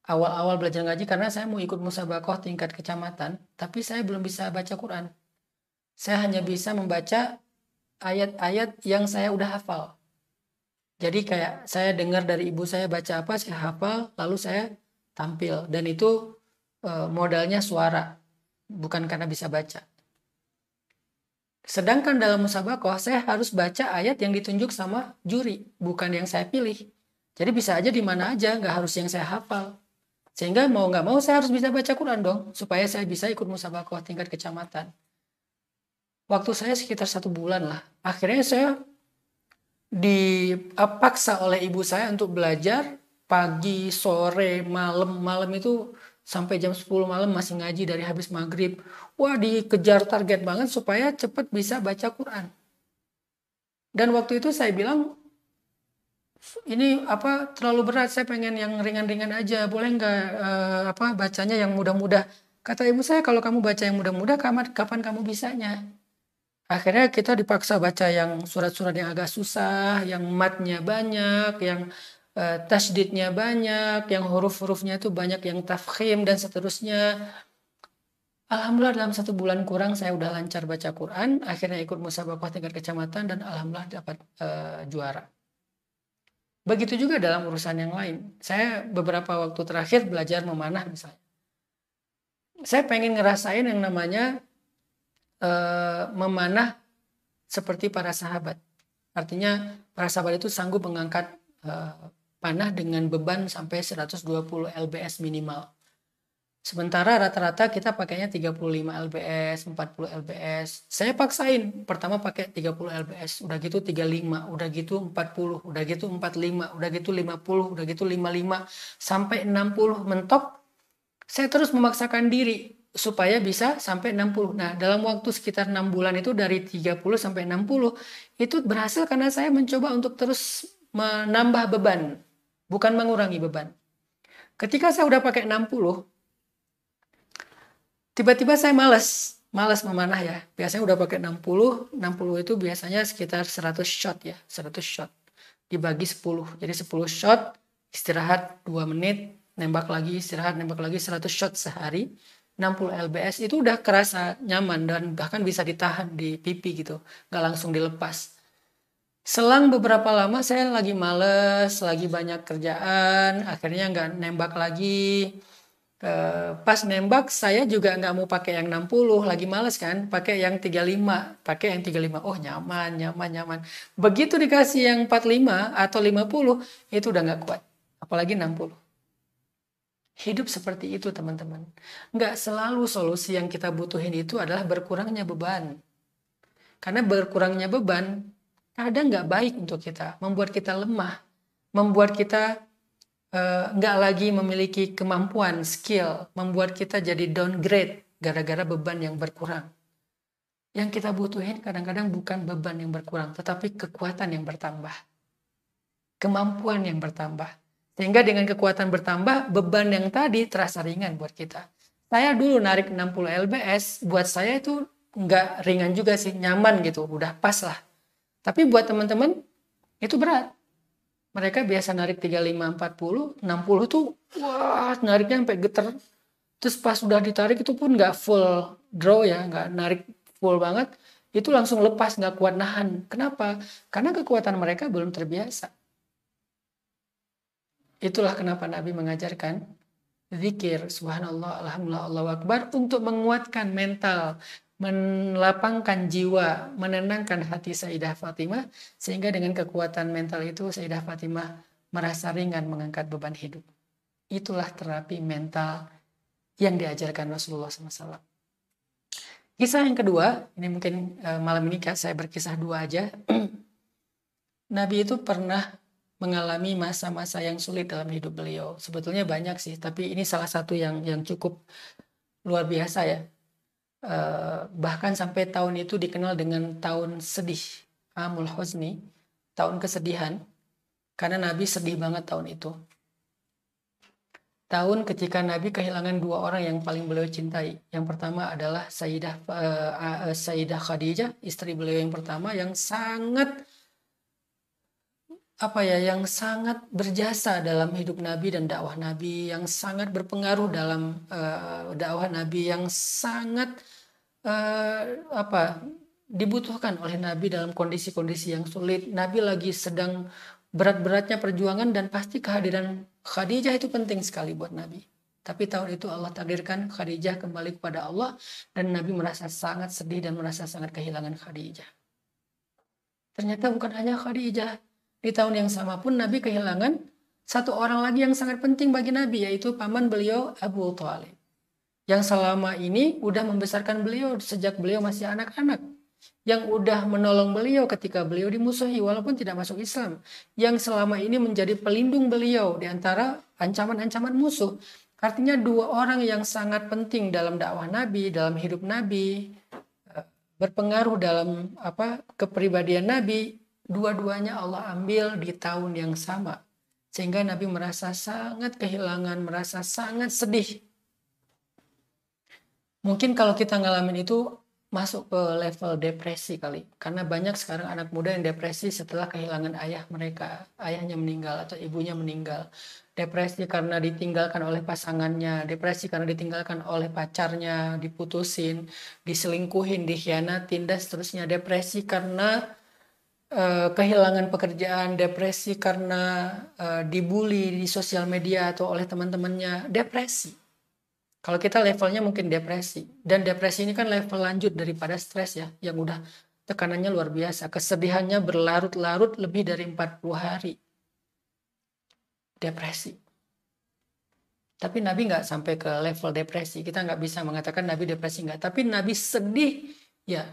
Awal-awal belajar ngaji karena saya mau ikut musabaqah tingkat kecamatan, tapi saya belum bisa baca Quran. Saya hanya bisa membaca ayat-ayat yang saya udah hafal. Jadi kayak saya dengar dari ibu saya baca apa, saya hafal, lalu saya tampil. Dan itu modalnya suara, bukan karena bisa baca. Sedangkan dalam musabaqah saya harus baca ayat yang ditunjuk sama juri, bukan yang saya pilih. Jadi bisa aja di mana aja, nggak harus yang saya hafal. Sehingga mau nggak mau saya harus bisa baca Quran dong, supaya saya bisa ikut musabaqah tingkat kecamatan. Waktu saya sekitar 1 bulan lah. Akhirnya saya dipaksa oleh ibu saya untuk belajar pagi, sore, malam. Malam itu sampai jam 10 malam masih ngaji dari habis maghrib. Wah, dikejar target banget supaya cepat bisa baca Quran. Dan waktu itu saya bilang, ini apa terlalu berat, saya pengen yang ringan-ringan aja, boleh nggak bacanya yang mudah-mudah. Kata ibu saya, kalau kamu baca yang mudah-mudah, kapan kamu bisanya? Akhirnya kita dipaksa baca yang surat-surat yang agak susah, yang matnya banyak, yang tasydidnya banyak, yang huruf-hurufnya itu banyak, yang tafkhim dan seterusnya. Alhamdulillah dalam 1 bulan kurang saya udah lancar baca Quran, akhirnya ikut musabaqah tingkat kecamatan dan alhamdulillah dapat juara. Begitu juga dalam urusan yang lain. Saya beberapa waktu terakhir belajar memanah misalnya. Saya pengen ngerasain yang namanya memanah seperti para sahabat. Artinya para sahabat itu sanggup mengangkat panah dengan beban sampai 120 lbs minimal. Sementara rata-rata kita pakainya 35 lbs, 40 lbs. Saya paksain, pertama pakai 30 lbs, udah gitu 35, udah gitu 40, udah gitu 45, udah gitu 50, udah gitu 55, sampai 60 mentok. Saya terus memaksakan diri supaya bisa sampai 60. Nah, dalam waktu sekitar 6 bulan itu dari 30 sampai 60, itu berhasil karena saya mencoba untuk terus menambah beban, bukan mengurangi beban. Ketika saya udah pakai 60, tiba-tiba saya malas memanah ya. Biasanya udah pakai 60 itu biasanya sekitar 100 shot ya, 100 shot. Dibagi 10, jadi 10 shot, istirahat 2 menit, nembak lagi, istirahat, nembak lagi, 100 shot sehari. 60 lbs itu udah kerasa nyaman dan bahkan bisa ditahan di pipi gitu, nggak langsung dilepas. Selang beberapa lama saya lagi males, lagi banyak kerjaan, akhirnya nggak nembak lagi. Pas nembak saya juga nggak mau pakai yang 60, lagi males kan, pakai yang 35, oh nyaman. Begitu dikasih yang 45 atau 50, itu udah nggak kuat, apalagi 60. Hidup seperti itu teman-teman. Nggak selalu solusi yang kita butuhin itu adalah berkurangnya beban. Karena berkurangnya beban kadang nggak baik untuk kita, membuat kita lemah, membuat kita nggak lagi memiliki kemampuan, skill, membuat kita jadi downgrade gara-gara beban yang berkurang. Yang kita butuhin kadang-kadang bukan beban yang berkurang, tetapi kekuatan yang bertambah. Kemampuan yang bertambah. Sehingga dengan kekuatan bertambah, beban yang tadi terasa ringan buat kita. Saya dulu narik 60 lbs, buat saya itu nggak ringan juga sih, nyaman gitu, udah pas lah. Tapi buat teman-teman, itu berat. Mereka biasa narik 35, 40, 60 tuh wah nariknya sampai geter. Terus pas udah ditarik itu pun nggak full draw ya, nggak narik full banget. Itu langsung lepas, nggak kuat nahan. Kenapa? Karena kekuatan mereka belum terbiasa. Itulah kenapa Nabi mengajarkan zikir, subhanallah, alhamdulillah, Allahu Akbar untuk menguatkan mental, melapangkan jiwa, menenangkan hati Sayyidah Fatimah, sehingga dengan kekuatan mental itu Sayyidah Fatimah merasa ringan mengangkat beban hidup. Itulah terapi mental yang diajarkan Rasulullah SAW. Kisah yang kedua, ini mungkin malam ini saya berkisah 2 aja. Nabi itu pernah mengalami masa-masa yang sulit dalam hidup beliau. Sebetulnya banyak sih, tapi ini salah satu yang cukup luar biasa ya. Bahkan sampai tahun itu dikenal dengan tahun sedih, Amul Huzni, tahun kesedihan, karena Nabi sedih banget tahun itu. tahun ketika Nabi kehilangan dua orang yang paling beliau cintai. Yang pertama adalah Sayyidah Khadijah, istri beliau yang pertama, yang sangat yang sangat berjasa dalam hidup Nabi dan dakwah Nabi, yang sangat berpengaruh dalam dakwah Nabi, yang sangat dibutuhkan oleh Nabi dalam kondisi-kondisi yang sulit. Nabi lagi sedang berat-beratnya perjuangan dan pasti kehadiran Khadijah itu penting sekali buat Nabi. Tapi tahun itu Allah takdirkan Khadijah kembali kepada Allah dan Nabi merasa sangat sedih dan merasa sangat kehilangan Khadijah. Ternyata bukan hanya Khadijah. Di tahun yang sama pun Nabi kehilangan satu orang lagi yang sangat penting bagi Nabi, yaitu paman beliau Abu Thalib. Yang selama ini udah membesarkan beliau sejak beliau masih anak-anak. Yang udah menolong beliau ketika beliau dimusuhi walaupun tidak masuk Islam. Yang selama ini menjadi pelindung beliau di antara ancaman-ancaman musuh. Artinya dua orang yang sangat penting dalam dakwah Nabi, dalam hidup Nabi, berpengaruh dalam kepribadian Nabi, dua-duanya Allah ambil di tahun yang sama. Sehingga Nabi merasa sangat kehilangan, merasa sangat sedih. Mungkin kalau kita ngalamin itu masuk ke level depresi kali. Karena banyak sekarang anak muda yang depresi setelah kehilangan ayah mereka. Ayahnya meninggal atau ibunya meninggal. Depresi karena ditinggalkan oleh pasangannya. Depresi karena ditinggalkan oleh pacarnya. Diputusin, diselingkuhin, dikhianatin, dan seterusnya. Depresi karena kehilangan pekerjaan. Depresi karena dibully di sosial media atau oleh teman-temannya. Depresi. Kalau kita levelnya mungkin depresi. Dan depresi ini kan level lanjut daripada stres ya. Yang udah tekanannya luar biasa. Kesedihannya berlarut-larut lebih dari 40 hari. Depresi. Tapi Nabi nggak sampai ke level depresi. Kita nggak bisa mengatakan Nabi depresi nggak. Tapi Nabi sedih. Ya,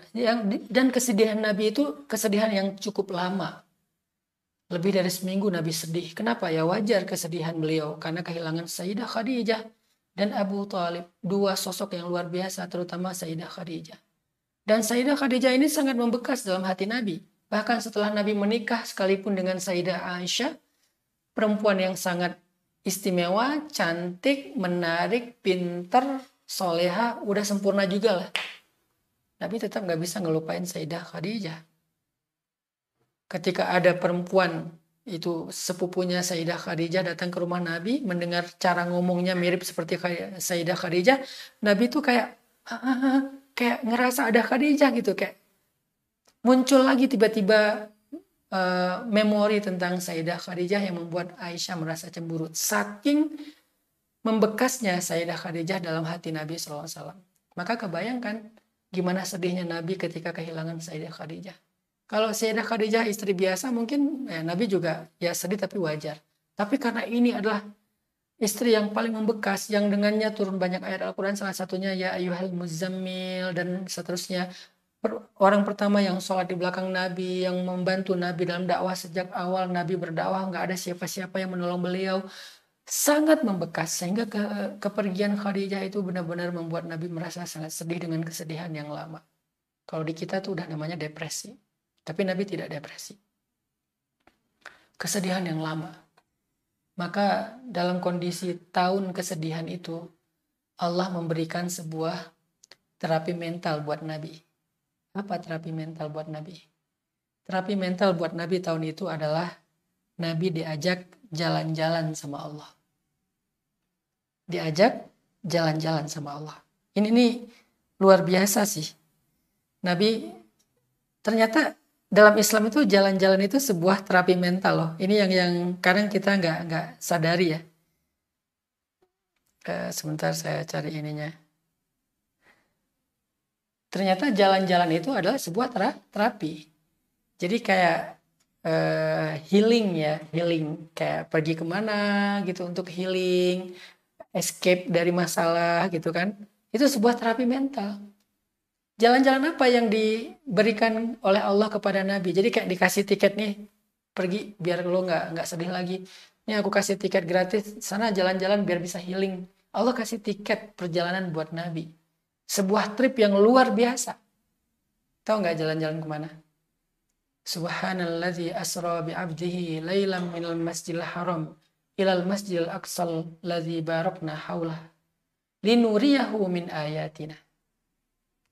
dan kesedihan Nabi itu kesedihan yang cukup lama. Lebih dari seminggu Nabi sedih. Kenapa? Ya wajar kesedihan beliau. Karena kehilangan Sayyidah Khadijah dan Abu Thalib, dua sosok yang luar biasa, terutama Sayyidah Khadijah. Dan Sayyidah Khadijah ini sangat membekas dalam hati Nabi. Bahkan setelah Nabi menikah sekalipun dengan Sayyidah Aisyah, perempuan yang sangat istimewa, cantik, menarik, pinter, soleha, udah sempurna juga lah. Nabi tetap gak bisa ngelupain Sayyidah Khadijah. Ketika ada perempuan itu sepupunya Sayyidah Khadijah datang ke rumah Nabi, mendengar cara ngomongnya mirip seperti Sayyidah Khadijah, Nabi tuh kayak ngerasa ada Khadijah gitu, kayak muncul lagi tiba-tiba memori tentang Sayyidah Khadijah yang membuat Aisyah merasa cemburu. Saking membekasnya Sayyidah Khadijah dalam hati Nabi SAW. Maka kebayangkan gimana sedihnya Nabi ketika kehilangan Sayyidah Khadijah. Kalau Sayyidah Khadijah istri biasa mungkin Nabi juga ya sedih tapi wajar. Tapi karena ini adalah istri yang paling membekas, yang dengannya turun banyak ayat Al-Quran, salah satunya ya ayyuhal muzammil dan seterusnya. Orang pertama yang sholat di belakang Nabi, yang membantu Nabi dalam dakwah sejak awal Nabi berdakwah, nggak ada siapa-siapa yang menolong beliau. Sangat membekas sehingga kepergian Khadijah itu benar-benar membuat Nabi merasa sangat sedih dengan kesedihan yang lama. Kalau di kita tuh udah namanya depresi. Tapi Nabi tidak depresi. Kesedihan yang lama. Maka dalam kondisi tahun kesedihan itu, Allah memberikan sebuah terapi mental buat Nabi. Apa terapi mental buat Nabi? Terapi mental buat Nabi tahun itu adalah Nabi diajak jalan-jalan sama Allah. Diajak jalan-jalan sama Allah. Ini nih luar biasa sih. Nabi ternyata dalam Islam itu jalan-jalan itu sebuah terapi mental loh. Ini yang kadang kita nggak sadari ya. Sebentar saya cari ininya. Ternyata jalan-jalan itu adalah sebuah terapi. Jadi kayak healing ya, healing. Kayak pergi kemana gitu untuk healing, escape dari masalah gitu kan. Itu sebuah terapi mental. Jalan-jalan apa yang diberikan oleh Allah kepada Nabi? Jadi kayak dikasih tiket nih, pergi biar lo nggak sedih lagi. Ini aku kasih tiket gratis, sana jalan-jalan biar bisa healing. Allah kasih tiket perjalanan buat Nabi. Sebuah trip yang luar biasa. Tahu nggak jalan-jalan kemana? Subhanalladzi asra bi'abdihi lailam minal masjidil haram ilal masjidil aqsal ladzi barakna haulah linuriyahu min ayatina.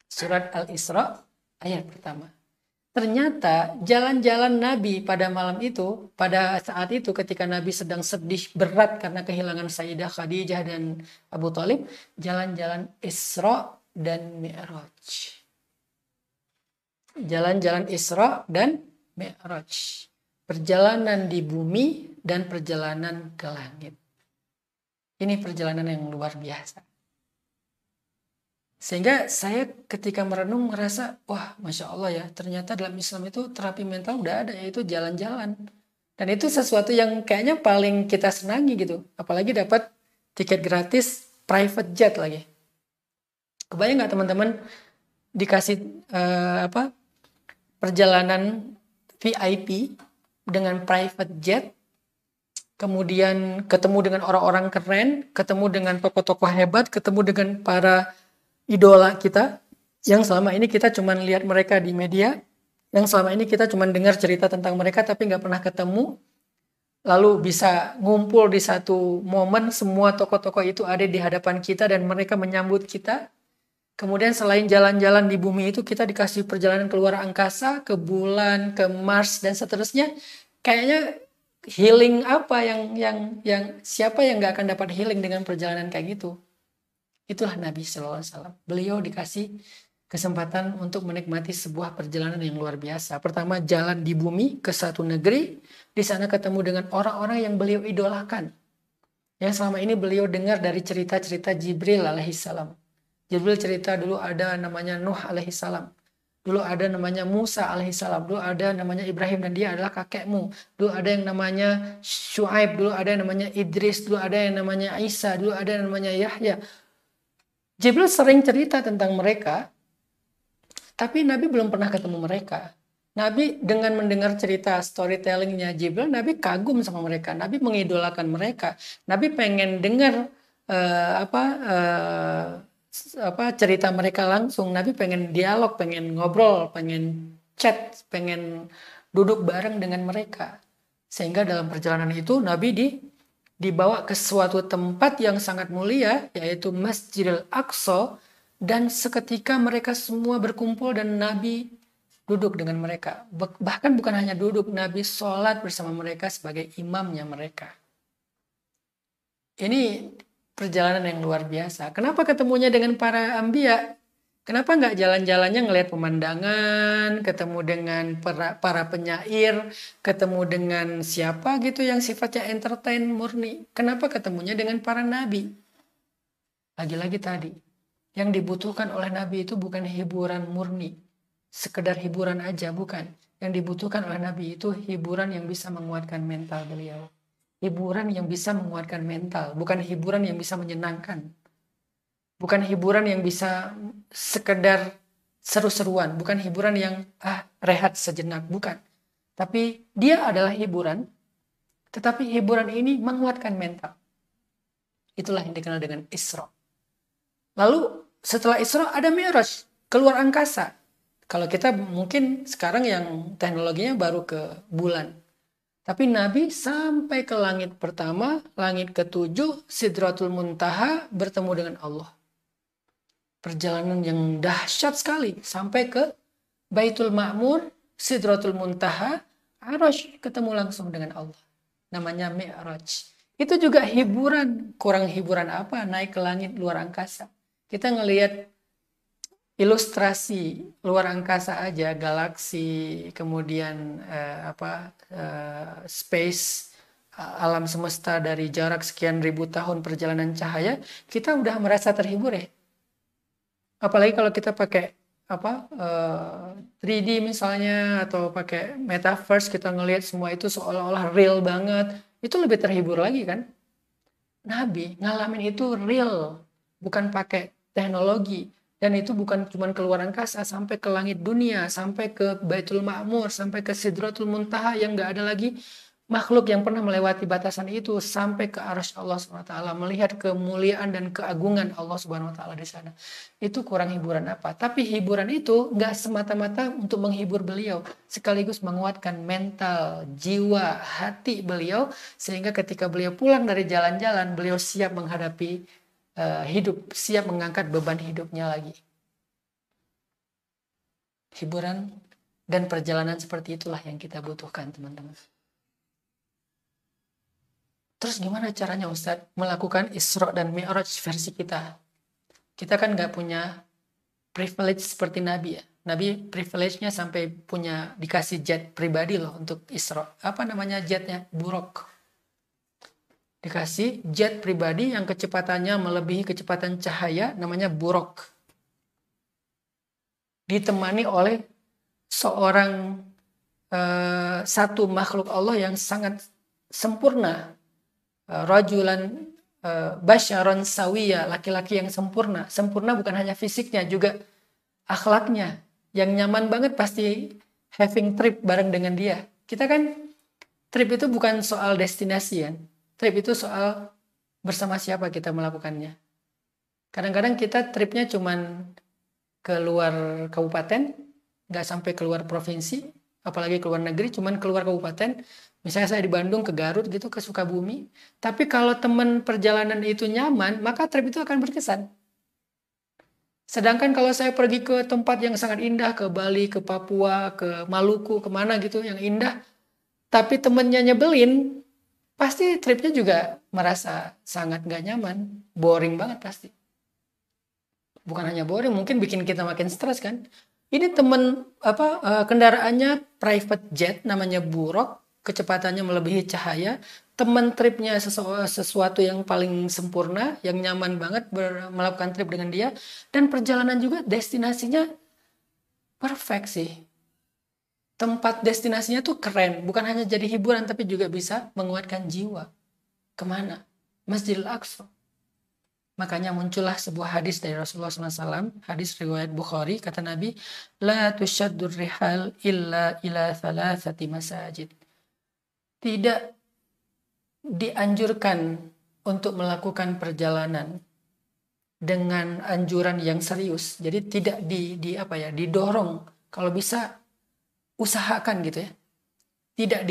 Surat Al-Isra ayat pertama. Ternyata jalan-jalan Nabi pada malam itu, pada saat itu ketika Nabi sedang sedih berat karena kehilangan Sayyidah Khadijah dan Abu Thalib, jalan-jalan Isra dan Mi'raj. Jalan-jalan Isra dan Mi'raj. Perjalanan di bumi dan perjalanan ke langit. Ini perjalanan yang luar biasa. Sehingga saya ketika merenung merasa, wah Masya Allah ya, ternyata dalam Islam itu terapi mental udah ada, yaitu jalan-jalan. Dan itu sesuatu yang kayaknya paling kita senangi gitu. Apalagi dapat tiket gratis private jet lagi. Kebayang nggak teman-teman dikasih perjalanan VIP dengan private jet, kemudian ketemu dengan orang-orang keren, ketemu dengan tokoh-tokoh hebat, ketemu dengan para idola kita, yang selama ini kita cuma lihat mereka di media, yang selama ini kita cuma dengar cerita tentang mereka tapi nggak pernah ketemu, lalu bisa ngumpul di satu momen, semua tokoh-tokoh itu ada di hadapan kita dan mereka menyambut kita. Kemudian selain jalan-jalan di bumi itu, kita dikasih perjalanan keluar angkasa, ke bulan, ke Mars dan seterusnya. Kayaknya healing apa yang siapa yang nggak akan dapat healing dengan perjalanan kayak gitu? Itulah Nabi Sallallahu Alaihi Wasallam. Beliau dikasih kesempatan untuk menikmati sebuah perjalanan yang luar biasa. Pertama, jalan di bumi ke satu negeri, di sana ketemu dengan orang-orang yang beliau idolakan, yang selama ini beliau dengar dari cerita-cerita Jibril alaihissalam. Jibril cerita dulu ada namanya Nuh alaihissalam, dulu ada namanya Musa alaihissalam, dulu ada namanya Ibrahim dan dia adalah kakekmu, dulu ada yang namanya Syuaib, dulu ada yang namanya Idris, dulu ada yang namanya Isa, dulu ada yang namanya Yahya. Jibril sering cerita tentang mereka, tapi Nabi belum pernah ketemu mereka. Nabi dengan mendengar cerita storytellingnya Jibril, Nabi kagum sama mereka. Nabi mengidolakan mereka. Nabi pengen dengar cerita mereka langsung. Nabi pengen dialog, pengen ngobrol, pengen chat, pengen duduk bareng dengan mereka. Sehingga dalam perjalanan itu Nabi dibawa ke suatu tempat yang sangat mulia, yaitu Masjidil Aqsa, dan seketika mereka semua berkumpul dan Nabi duduk dengan mereka. Bahkan bukan hanya duduk, Nabi sholat bersama mereka sebagai imamnya mereka. Ini perjalanan yang luar biasa. Kenapa ketemunya dengan para anbiya? Kenapa nggak jalan-jalannya ngelihat pemandangan, ketemu dengan para penyair, ketemu dengan siapa gitu yang sifatnya entertain murni? Kenapa ketemunya dengan para nabi? Lagi-lagi tadi, yang dibutuhkan oleh nabi itu bukan hiburan murni, sekedar hiburan aja, bukan. Yang dibutuhkan oleh nabi itu hiburan yang bisa menguatkan mental beliau. Hiburan yang bisa menguatkan mental, bukan hiburan yang bisa menyenangkan. Bukan hiburan yang bisa sekedar seru-seruan. Bukan hiburan yang rehat sejenak. Bukan. Tapi dia adalah hiburan. Tetapi hiburan ini menguatkan mental. Itulah yang dikenal dengan Isra. Lalu setelah Isra ada Mi'raj. Keluar angkasa. Kalau kita mungkin sekarang yang teknologinya baru ke bulan. Tapi Nabi sampai ke langit pertama, langit ke-7, Sidratul Muntaha, bertemu dengan Allah. Perjalanan yang dahsyat sekali sampai ke Baitul Ma'mur, Sidratul Muntaha, Arasy, ketemu langsung dengan Allah. Namanya Mi'raj. Itu juga hiburan. Kurang hiburan apa? Naik ke langit luar angkasa. Kita ngelihat ilustrasi luar angkasa aja, galaksi, kemudian space, alam semesta dari jarak sekian ribu tahun perjalanan cahaya, kita udah merasa terhibur ya. Apalagi kalau kita pakai 3D misalnya atau pakai metaverse, kita ngelihat semua itu seolah-olah real banget, itu lebih terhibur lagi kan. Nabi ngalamin itu real, bukan pakai teknologi, dan itu bukan cuma keluar angkasa, sampai ke langit dunia, sampai ke Baitul Ma'mur, sampai ke Sidratul Muntaha yang nggak ada lagi makhluk yang pernah melewati batasan itu sampai ke arsy Allah SWT, melihat kemuliaan dan keagungan Allah Subhanahu Wa Taala di sana. Itu kurang hiburan apa? Tapi hiburan itu nggak semata-mata untuk menghibur beliau, sekaligus menguatkan mental, jiwa, hati beliau, sehingga ketika beliau pulang dari jalan-jalan, beliau siap menghadapi hidup, siap mengangkat beban hidupnya lagi. Hiburan dan perjalanan seperti itulah yang kita butuhkan, teman-teman. Terus gimana caranya Ustadz melakukan Isra dan Mi'raj versi kita? Kita kan nggak punya privilege seperti Nabi ya. Nabi privilege-nya sampai punya dikasih jet pribadi loh untuk Isra. Apa namanya jetnya? Buraq. Dikasih jet pribadi yang kecepatannya melebihi kecepatan cahaya, namanya Buraq. Ditemani oleh seorang satu makhluk Allah yang sangat sempurna. Rajulan basyaron sawiya, laki-laki yang sempurna. Sempurna bukan hanya fisiknya, juga akhlaknya. Yang nyaman banget pasti having trip bareng dengan dia. Kita kan trip itu bukan soal destinasi ya. Trip itu soal bersama siapa kita melakukannya. Kadang-kadang kita tripnya cuman keluar kabupaten, nggak sampai keluar provinsi, apalagi keluar negeri, cuman keluar kabupaten. Misalnya saya di Bandung ke Garut gitu, ke Sukabumi. Tapi kalau teman perjalanan itu nyaman, maka trip itu akan berkesan. Sedangkan kalau saya pergi ke tempat yang sangat indah, ke Bali, ke Papua, ke Maluku, kemana gitu yang indah, tapi temennya nyebelin, pasti tripnya juga merasa sangat gak nyaman, boring banget pasti. Bukan hanya boring, mungkin bikin kita makin stres kan. Ini kendaraannya private jet, namanya Buraq. Kecepatannya melebihi cahaya, teman tripnya sesuatu yang paling sempurna, yang nyaman banget melakukan trip dengan dia, dan perjalanan juga destinasinya perfect sih. Tempat destinasinya tuh keren, bukan hanya jadi hiburan tapi juga bisa menguatkan jiwa. Kemana? Masjidil Aqsa. Makanya muncullah sebuah hadis dari Rasulullah SAW, hadis riwayat Bukhari, kata Nabi, la tushaddur rihal illa ila thalathati masajid. Tidak dianjurkan untuk melakukan perjalanan dengan anjuran yang serius. Jadi tidak didorong. Kalau bisa usahakan gitu ya. Tidak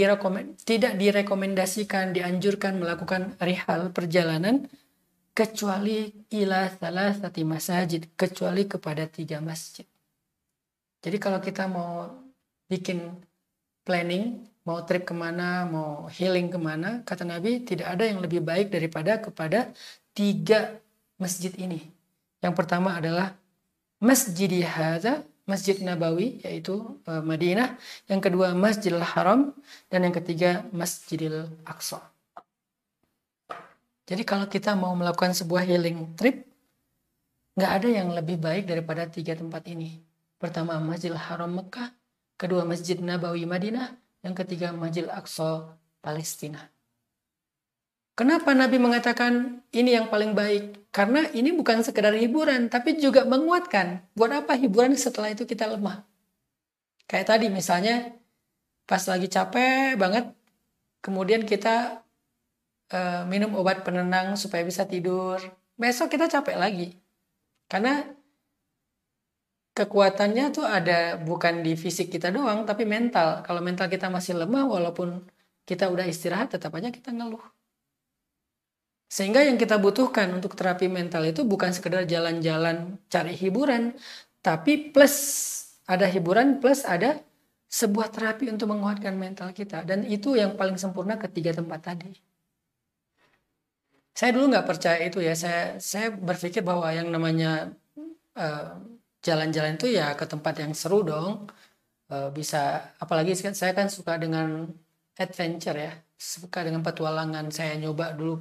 direkomendasikan, dianjurkan melakukan rihal perjalanan kecuali ila thalathati masajid, kecuali kepada 3 masjid. Jadi kalau kita mau bikin planning, mau trip kemana, mau healing kemana, kata Nabi tidak ada yang lebih baik daripada kepada 3 masjid ini. Yang pertama adalah Masjidi Hadza, Masjid Nabawi, yaitu Madinah. Yang kedua Masjidil Haram, dan yang ketiga Masjidil Aqsa. Jadi kalau kita mau melakukan sebuah healing trip, nggak ada yang lebih baik daripada 3 tempat ini. Pertama Masjidil Haram Mekah, kedua Masjid Nabawi Madinah, yang ketiga Masjidil Aqsa Palestina. Kenapa Nabi mengatakan ini yang paling baik? Karena ini bukan sekedar hiburan, tapi juga menguatkan. Buat apa hiburan setelah itu kita lemah? Kayak tadi misalnya, pas lagi capek banget, kemudian kita minum obat penenang supaya bisa tidur. Besok kita capek lagi. Karena kekuatannya tuh ada bukan di fisik kita doang, tapi mental. Kalau mental kita masih lemah, walaupun kita udah istirahat, tetap aja kita ngeluh. Sehingga yang kita butuhkan untuk terapi mental itu bukan sekedar jalan-jalan cari hiburan, tapi plus ada hiburan, plus ada sebuah terapi untuk menguatkan mental kita. Dan itu yang paling sempurna ketiga tempat tadi. Saya dulu nggak percaya itu ya. Saya berpikir bahwa yang namanya jalan-jalan itu ya ke tempat yang seru dong. Bisa, apalagi saya kan suka dengan adventure ya. Suka dengan petualangan. Saya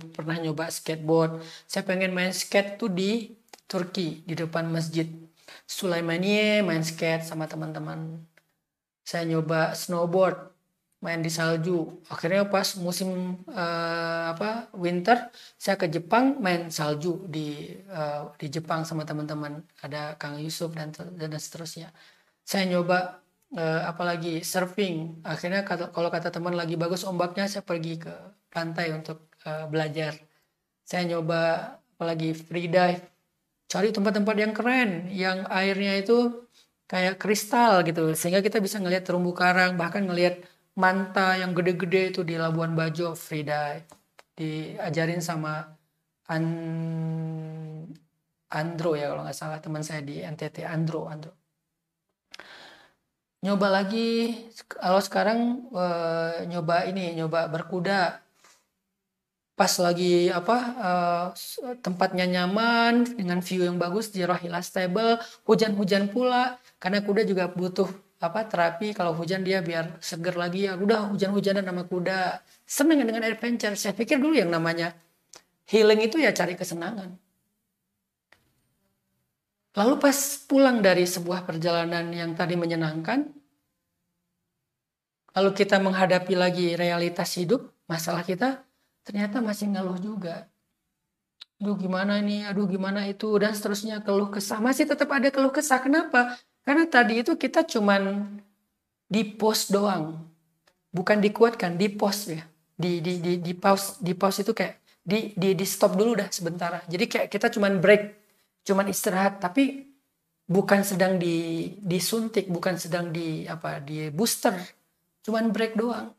pernah nyoba skateboard. Saya pengen main skate tuh di Turki, di depan Masjid Sulaimaniye, main skate sama teman-teman. Saya nyoba snowboard, main di salju. Akhirnya pas musim winter, saya ke Jepang main salju di Jepang sama teman-teman. Ada Kang Yusuf dan seterusnya. Saya nyoba apalagi surfing. Akhirnya kalau kata teman lagi bagus ombaknya, saya pergi ke pantai untuk belajar. Saya nyoba apalagi free dive, cari tempat-tempat yang keren, yang airnya itu kayak kristal gitu, sehingga kita bisa ngelihat terumbu karang, bahkan ngelihat manta yang gede-gede itu di Labuan Bajo. Free dive diajarin sama Andro ya kalau nggak salah, teman saya di NTT, Andro. Nyoba lagi kalau sekarang nyoba berkuda. Pas lagi tempatnya nyaman dengan view yang bagus di Rohila Stable, hujan-hujan pula karena kuda juga butuh terapi. Kalau hujan dia biar seger lagi, ya udah hujan-hujanan sama kuda. Seneng dengan adventure. Saya pikir dulu yang namanya healing itu ya cari kesenangan. Lalu pas pulang dari sebuah perjalanan yang tadi menyenangkan, lalu kita menghadapi lagi realitas hidup, masalah kita ternyata masih ngeluh juga. Aduh gimana nih, aduh gimana itu, dan seterusnya, keluh kesah. Masih tetap ada keluh kesah. Kenapa? Karena tadi itu kita cuman di pause doang. Bukan dikuatkan, di pause ya. Di pause itu kayak di stop dulu dah sebentar. Jadi kayak kita cuman break, cuman istirahat, tapi bukan sedang disuntik, bukan sedang di booster, cuman break doang.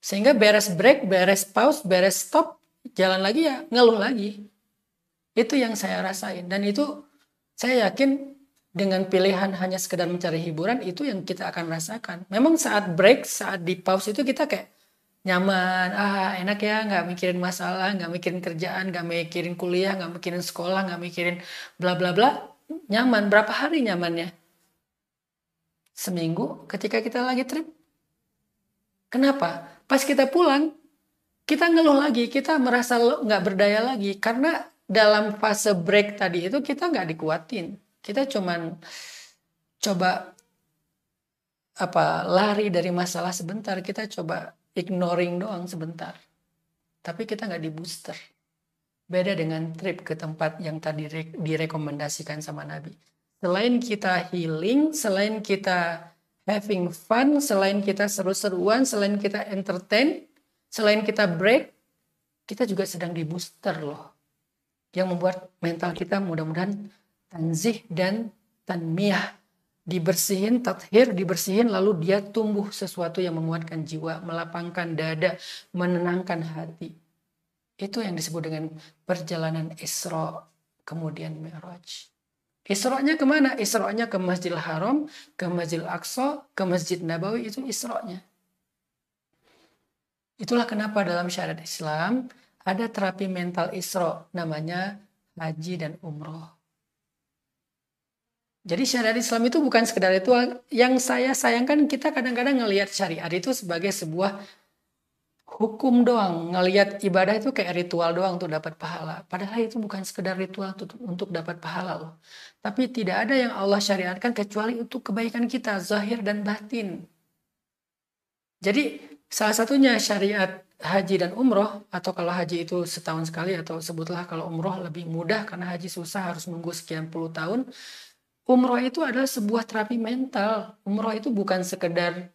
Sehingga beres break, beres pause, beres stop, jalan lagi ya ngeluh lagi. Itu yang saya rasain, dan itu saya yakin dengan pilihan hanya sekedar mencari hiburan, itu yang kita akan rasakan. Memang saat break, saat di pause itu kita kayak nyaman, enak ya, nggak mikirin masalah, nggak mikirin kerjaan, nggak mikirin kuliah, nggak mikirin sekolah, nggak mikirin bla bla bla, nyaman. Berapa hari nyamannya? Seminggu ketika kita lagi trip. Kenapa? Pas kita pulang, kita ngeluh lagi, kita merasa nggak berdaya lagi, karena dalam fase break tadi itu kita nggak dikuatin, kita cuman coba lari dari masalah sebentar, kita coba ignoring doang sebentar, tapi kita nggak di booster. Beda dengan trip ke tempat yang tadi direkomendasikan sama Nabi. Selain kita healing, selain kita having fun, selain kita seru-seruan, selain kita entertain, selain kita break, kita juga sedang di booster loh. Yang membuat mental kita mudah-mudahan tanzih dan tanmiyah. Dibersihin, tathir, dibersihin, lalu dia tumbuh sesuatu yang menguatkan jiwa, melapangkan dada, menenangkan hati. Itu yang disebut dengan perjalanan Isra, kemudian Mi'raj. Isra-nya kemana? Isra-nya ke Masjidil Haram, ke Masjidil Aqsa, ke Masjid Nabawi, itu Isra-nya. Itulah kenapa dalam syariat Islam ada terapi mental Isra, namanya haji dan umroh. Jadi syariat Islam itu bukan sekedar ritual. Yang saya sayangkan, kita kadang-kadang ngelihat syariat itu sebagai sebuah hukum doang. Ngelihat ibadah itu kayak ritual doang untuk dapat pahala. Padahal itu bukan sekedar ritual untuk dapat pahala loh. Tapi tidak ada yang Allah syariatkan kecuali untuk kebaikan kita, zahir dan batin. Jadi salah satunya syariat haji dan umroh, atau kalau haji itu setahun sekali, atau sebutlah kalau umroh lebih mudah karena haji susah harus nunggu sekian puluh tahun. Umroh itu adalah sebuah terapi mental. Umroh itu bukan sekedar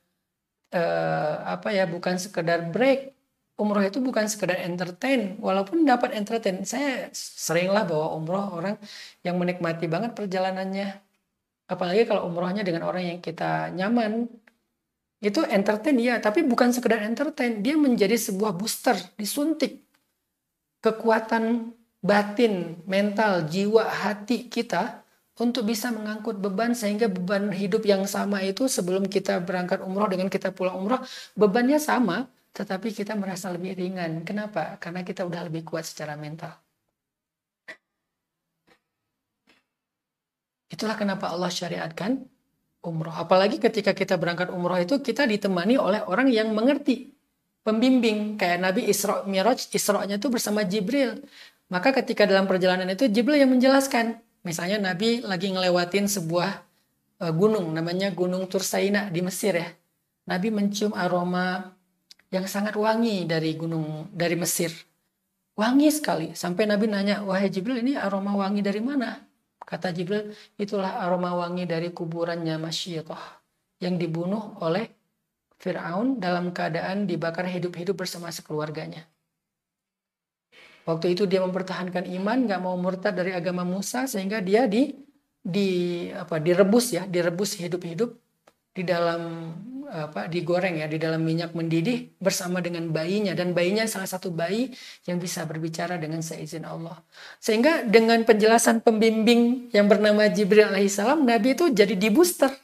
bukan sekedar break. Umroh itu bukan sekedar entertain. Walaupun dapat entertain, saya seringlah bawa umroh orang yang menikmati banget perjalanannya. Apalagi kalau umrohnya dengan orang yang kita nyaman. Itu entertain ya, tapi bukan sekedar entertain. Dia menjadi sebuah booster, disuntik kekuatan batin, mental, jiwa, hati kita untuk bisa mengangkut beban, sehingga beban hidup yang sama itu sebelum kita berangkat umroh dengan kita pulang umroh, bebannya sama, tetapi kita merasa lebih ringan. Kenapa? Karena kita udah lebih kuat secara mental. Itulah kenapa Allah syariatkan umroh. Apalagi ketika kita berangkat umroh itu kita ditemani oleh orang yang mengerti, pembimbing. Kayak Nabi Isra Mi'raj, Isra-nya itu bersama Jibril. Maka ketika dalam perjalanan itu Jibril yang menjelaskan. Misalnya Nabi lagi ngelewatin sebuah gunung, namanya Gunung Tursaina di Mesir ya. Nabi mencium aroma yang sangat wangi dari Mesir. Wangi sekali. Sampai Nabi nanya, wahai Jibril, ini aroma wangi dari mana? Kata Jibril, itulah aroma wangi dari kuburannya Masyidah yang dibunuh oleh Fir'aun dalam keadaan dibakar hidup-hidup bersama sekeluarganya. Waktu itu dia mempertahankan iman, gak mau murtad dari agama Musa, sehingga dia direbus hidup-hidup di dalam digoreng ya, di dalam minyak mendidih bersama dengan bayinya, dan bayinya salah satu bayi yang bisa berbicara dengan seizin Allah. Sehingga dengan penjelasan pembimbing yang bernama Jibril alaihissalam, Nabi itu jadi di-booster,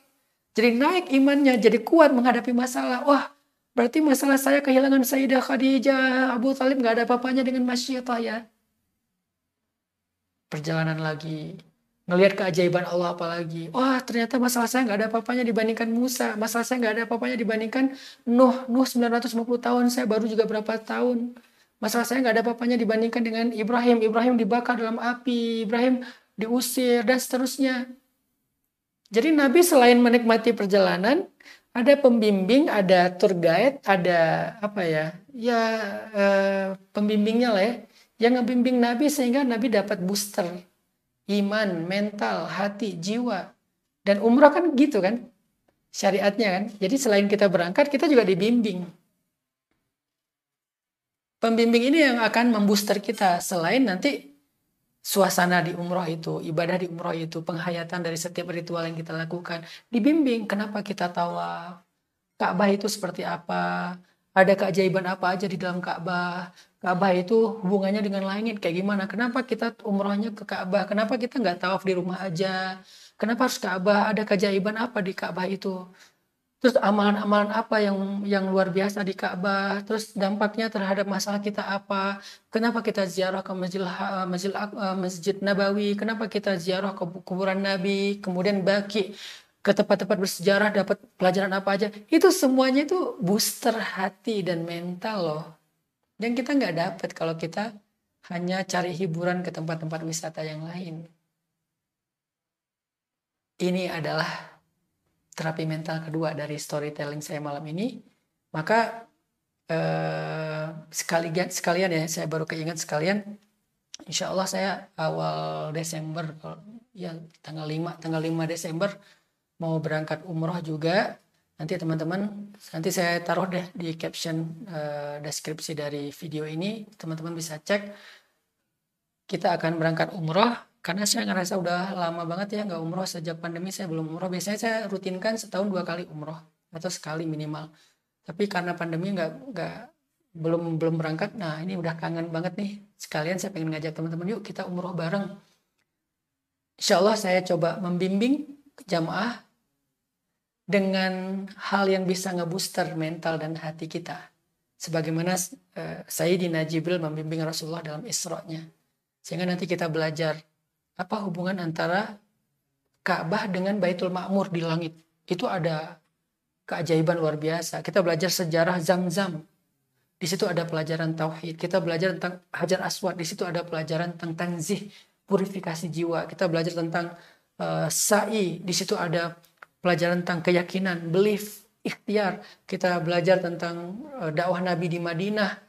jadi naik imannya, jadi kuat menghadapi masalah. Wah, berarti masalah saya kehilangan Sayyidah Khadijah, Abu Talib gak ada apa-apanya dengan Masyidah ya. Perjalanan lagi, ngelihat keajaiban Allah apalagi. Wah, ternyata masalah saya nggak ada apa-apanya dibandingkan Musa. Masalah saya nggak ada apa-apanya dibandingkan Nuh. Nuh 950 tahun, saya baru juga berapa tahun. Masalah saya nggak ada apa-apanya dibandingkan dengan Ibrahim. Ibrahim dibakar dalam api, Ibrahim diusir, dan seterusnya. Jadi Nabi selain menikmati perjalanan, ada pembimbing, ada tour guide, ada pembimbingnya lah ya, yang ngebimbing Nabi sehingga Nabi dapat booster iman, mental, hati, jiwa. Dan umrah kan gitu kan syariatnya kan. Jadi selain kita berangkat, kita juga dibimbing. Pembimbing ini yang akan membooster kita selain nanti suasana di umroh itu, ibadah di umroh itu, penghayatan dari setiap ritual yang kita lakukan. Dibimbing kenapa kita tawaf, Ka'bah itu seperti apa, ada keajaiban apa aja di dalam Ka'bah. Ka'bah itu hubungannya dengan langit kayak gimana, kenapa kita umrohnya ke Ka'bah, kenapa kita nggak tawaf di rumah aja, kenapa harus Ka'bah, ada keajaiban apa di Ka'bah itu. Terus amalan-amalan apa yang luar biasa di Ka'bah, terus dampaknya terhadap masalah kita apa, kenapa kita ziarah ke Masjid Nabawi, kenapa kita ziarah ke kuburan Nabi, kemudian Baqi, ke tempat-tempat bersejarah dapat pelajaran apa aja. Itu semuanya itu booster hati dan mental loh. Dan kita nggak dapat kalau kita hanya cari hiburan ke tempat-tempat wisata yang lain. Ini adalah terapi mental kedua dari storytelling saya malam ini. Maka sekalian ya, saya baru keingat sekalian, insya Allah saya awal Desember, ya tanggal 5 Desember mau berangkat umroh juga. Nanti teman-teman, nanti saya taruh deh di caption deskripsi dari video ini, teman-teman bisa cek. Kita akan berangkat umroh, karena saya ngerasa udah lama banget ya nggak umroh. Sejak pandemi saya belum umroh. Biasanya saya rutinkan setahun 2 kali umroh atau sekali minimal. Tapi karena pandemi belum berangkat, nah ini udah kangen banget nih. Sekalian saya pengen ngajak teman-teman, yuk kita umroh bareng. Insya Allah saya coba membimbing jamaah dengan hal yang bisa ngebooster mental dan hati kita. Sebagaimana Sayyidina Jibril membimbing Rasulullah dalam Isra-nya. Sehingga nanti kita belajar apa hubungan antara Ka'bah dengan Baitul Ma'mur di langit. Itu ada keajaiban luar biasa. Kita belajar sejarah Zamzam. Di situ ada pelajaran tauhid. Kita belajar tentang Hajar Aswad. Di situ ada pelajaran tentang tanzih, purifikasi jiwa. Kita belajar tentang sa'i. Di situ ada pelajaran tentang keyakinan, belief, ikhtiar. Kita belajar tentang dakwah Nabi di Madinah,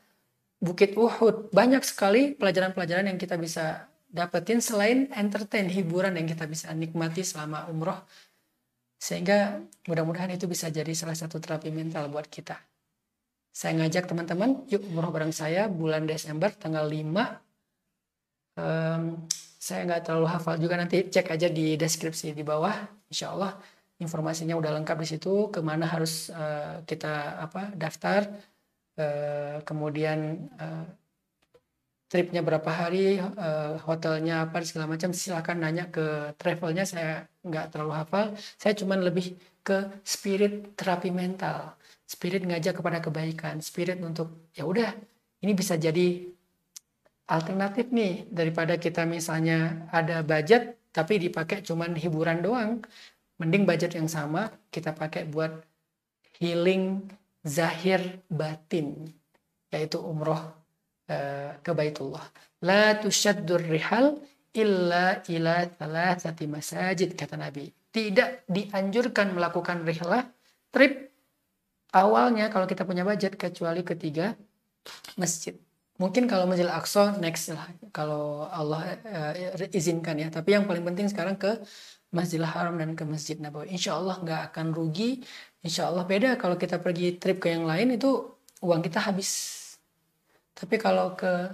Bukit Uhud. Banyak sekali pelajaran-pelajaran yang kita bisa dapetin selain entertain, hiburan yang kita bisa nikmati selama umroh. Sehingga mudah-mudahan itu bisa jadi salah satu terapi mental buat kita. Saya ngajak teman-teman, yuk umroh bareng saya bulan Desember tanggal 5. Saya nggak terlalu hafal juga, nanti cek aja di deskripsi di bawah. Insya Allah informasinya udah lengkap di situ, kemana harus kita daftar, kemudian tripnya berapa hari, hotelnya apa segala macam. Silakan nanya ke travelnya, saya nggak terlalu hafal. Saya cuman lebih ke spirit terapi mental, spirit ngajak kepada kebaikan, spirit untuk ya udah ini bisa jadi alternatif nih daripada kita misalnya ada budget tapi dipakai cuman hiburan doang. Mending budget yang sama kita pakai buat healing zahir batin, yaitu umroh ke Baitullah. La tushaddur rihal illa ila thalathati masajid, kata Nabi. Tidak dianjurkan melakukan rihlah, trip awalnya kalau kita punya budget, kecuali ke 3 masjid. Mungkin kalau Masjidil Aqsa next lah, kalau Allah izinkan ya. Tapi yang paling penting sekarang ke Masjidil Haram dan ke Masjid Nabawi. Insya Allah nggak akan rugi. Insya Allah beda kalau kita pergi trip ke yang lain itu uang kita habis. Tapi kalau ke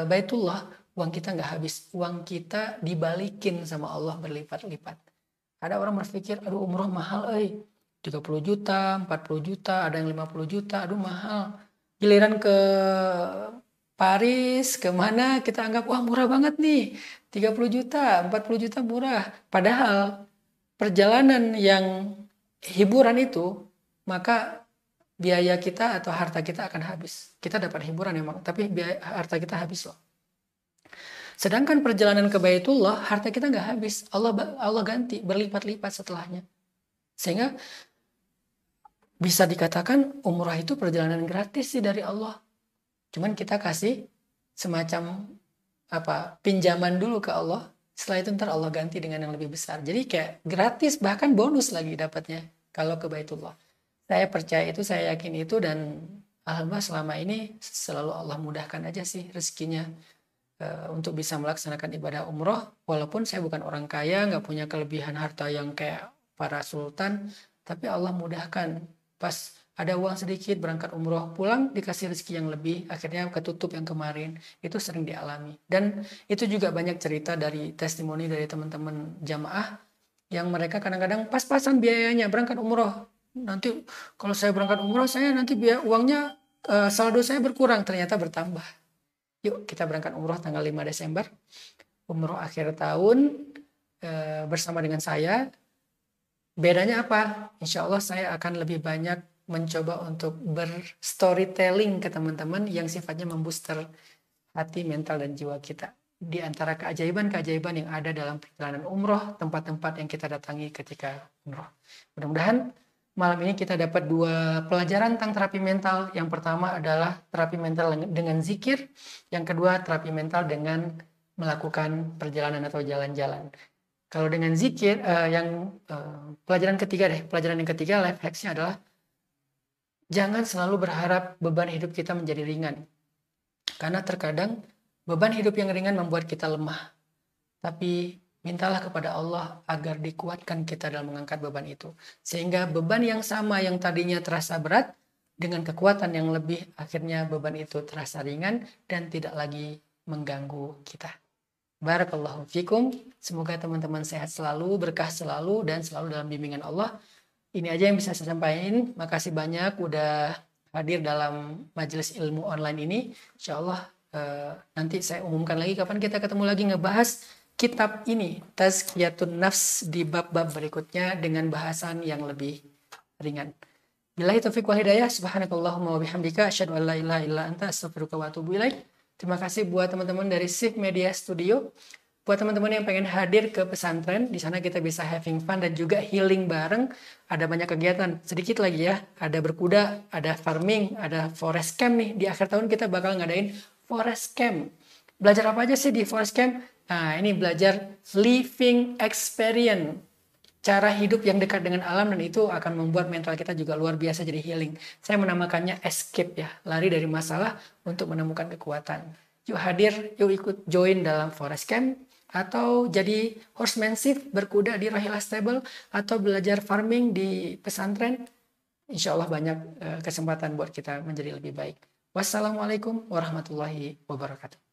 Baitullah uang kita nggak habis. Uang kita dibalikin sama Allah berlipat-lipat. Ada orang berpikir, aduh umroh mahal, 30 juta, 40 juta, ada yang 50 juta, aduh mahal. Giliran ke Paris, kemana kita anggap, wah murah banget nih, 30 juta, 40 juta murah. Padahal perjalanan yang hiburan itu, maka biaya kita atau harta kita akan habis. Kita dapat hiburan emang, tapi harta kita habis loh. Sedangkan perjalanan ke Baitullah, harta kita nggak habis. Allah ganti, berlipat-lipat setelahnya. Sehingga bisa dikatakan umrah itu perjalanan gratis sih dari Allah. Cuman kita kasih semacam pinjaman dulu ke Allah. Setelah itu ntar Allah ganti dengan yang lebih besar. Jadi kayak gratis, bahkan bonus lagi dapatnya kalau ke Baitullah. Saya percaya itu, saya yakin itu, dan alhamdulillah selama ini selalu Allah mudahkan aja sih rezekinya untuk bisa melaksanakan ibadah umroh. Walaupun saya bukan orang kaya, nggak punya kelebihan harta yang kayak para sultan, tapi Allah mudahkan. Pas ada uang sedikit berangkat umroh, pulang dikasih rezeki yang lebih, akhirnya ketutup yang kemarin. Itu sering dialami. Dan itu juga banyak cerita dari testimoni dari teman-teman jamaah yang mereka kadang-kadang pas-pasan biayanya berangkat umroh. Nanti kalau saya berangkat umroh, saya nanti uangnya saldo saya berkurang, ternyata bertambah. Yuk kita berangkat umroh tanggal 5 Desember, umroh akhir tahun bersama dengan saya. Bedanya apa? Insya Allah saya akan lebih banyak mencoba untuk berstorytelling ke teman-teman yang sifatnya membooster hati, mental, dan jiwa kita. Di antara keajaiban-keajaiban yang ada dalam perjalanan umroh, tempat-tempat yang kita datangi ketika umroh. Mudah-mudahan malam ini kita dapat 2 pelajaran tentang terapi mental. Yang pertama adalah terapi mental dengan zikir. Yang kedua terapi mental dengan melakukan perjalanan atau jalan-jalan. Kalau dengan zikir, pelajaran yang ketiga life hacksnya adalah jangan selalu berharap beban hidup kita menjadi ringan. Karena terkadang beban hidup yang ringan membuat kita lemah. Tapi mintalah kepada Allah agar dikuatkan kita dalam mengangkat beban itu. Sehingga beban yang sama yang tadinya terasa berat, dengan kekuatan yang lebih, akhirnya beban itu terasa ringan dan tidak lagi mengganggu kita. Barakallahu fikum. Semoga teman-teman sehat selalu, berkah selalu, dan selalu dalam bimbingan Allah. Ini aja yang bisa saya sampaikan. Makasih banyak udah hadir dalam majelis ilmu online ini. Insya Allah nanti saya umumkan lagi kapan kita ketemu lagi ngebahas kitab ini, Tazkiyatun Nafs, di bab-bab berikutnya dengan bahasan yang lebih ringan. Billahi taufiq wal hidayah. Subhanakallahumma wa bihamdika asyhadu an la ilaha illa anta astaghfiruka wa atubu ilaik. Terima kasih buat teman-teman dari Shift Media Studio. Buat teman-teman yang pengen hadir ke pesantren, di sana kita bisa having fun dan juga healing bareng. Ada banyak kegiatan, sedikit lagi ya. Ada berkuda, ada farming, ada forest camp nih. Di akhir tahun kita bakal ngadain forest camp. Belajar apa aja sih di forest camp? Nah, ini belajar living experience. Cara hidup yang dekat dengan alam, dan itu akan membuat mental kita juga luar biasa jadi healing. Saya menamakannya escape ya, lari dari masalah untuk menemukan kekuatan. Yuk hadir, yuk ikut join dalam forest camp, atau jadi horsemanship, berkuda di Rahila Stable, atau belajar farming di pesantren. Insya Allah banyak kesempatan buat kita menjadi lebih baik. Wassalamualaikum warahmatullahi wabarakatuh.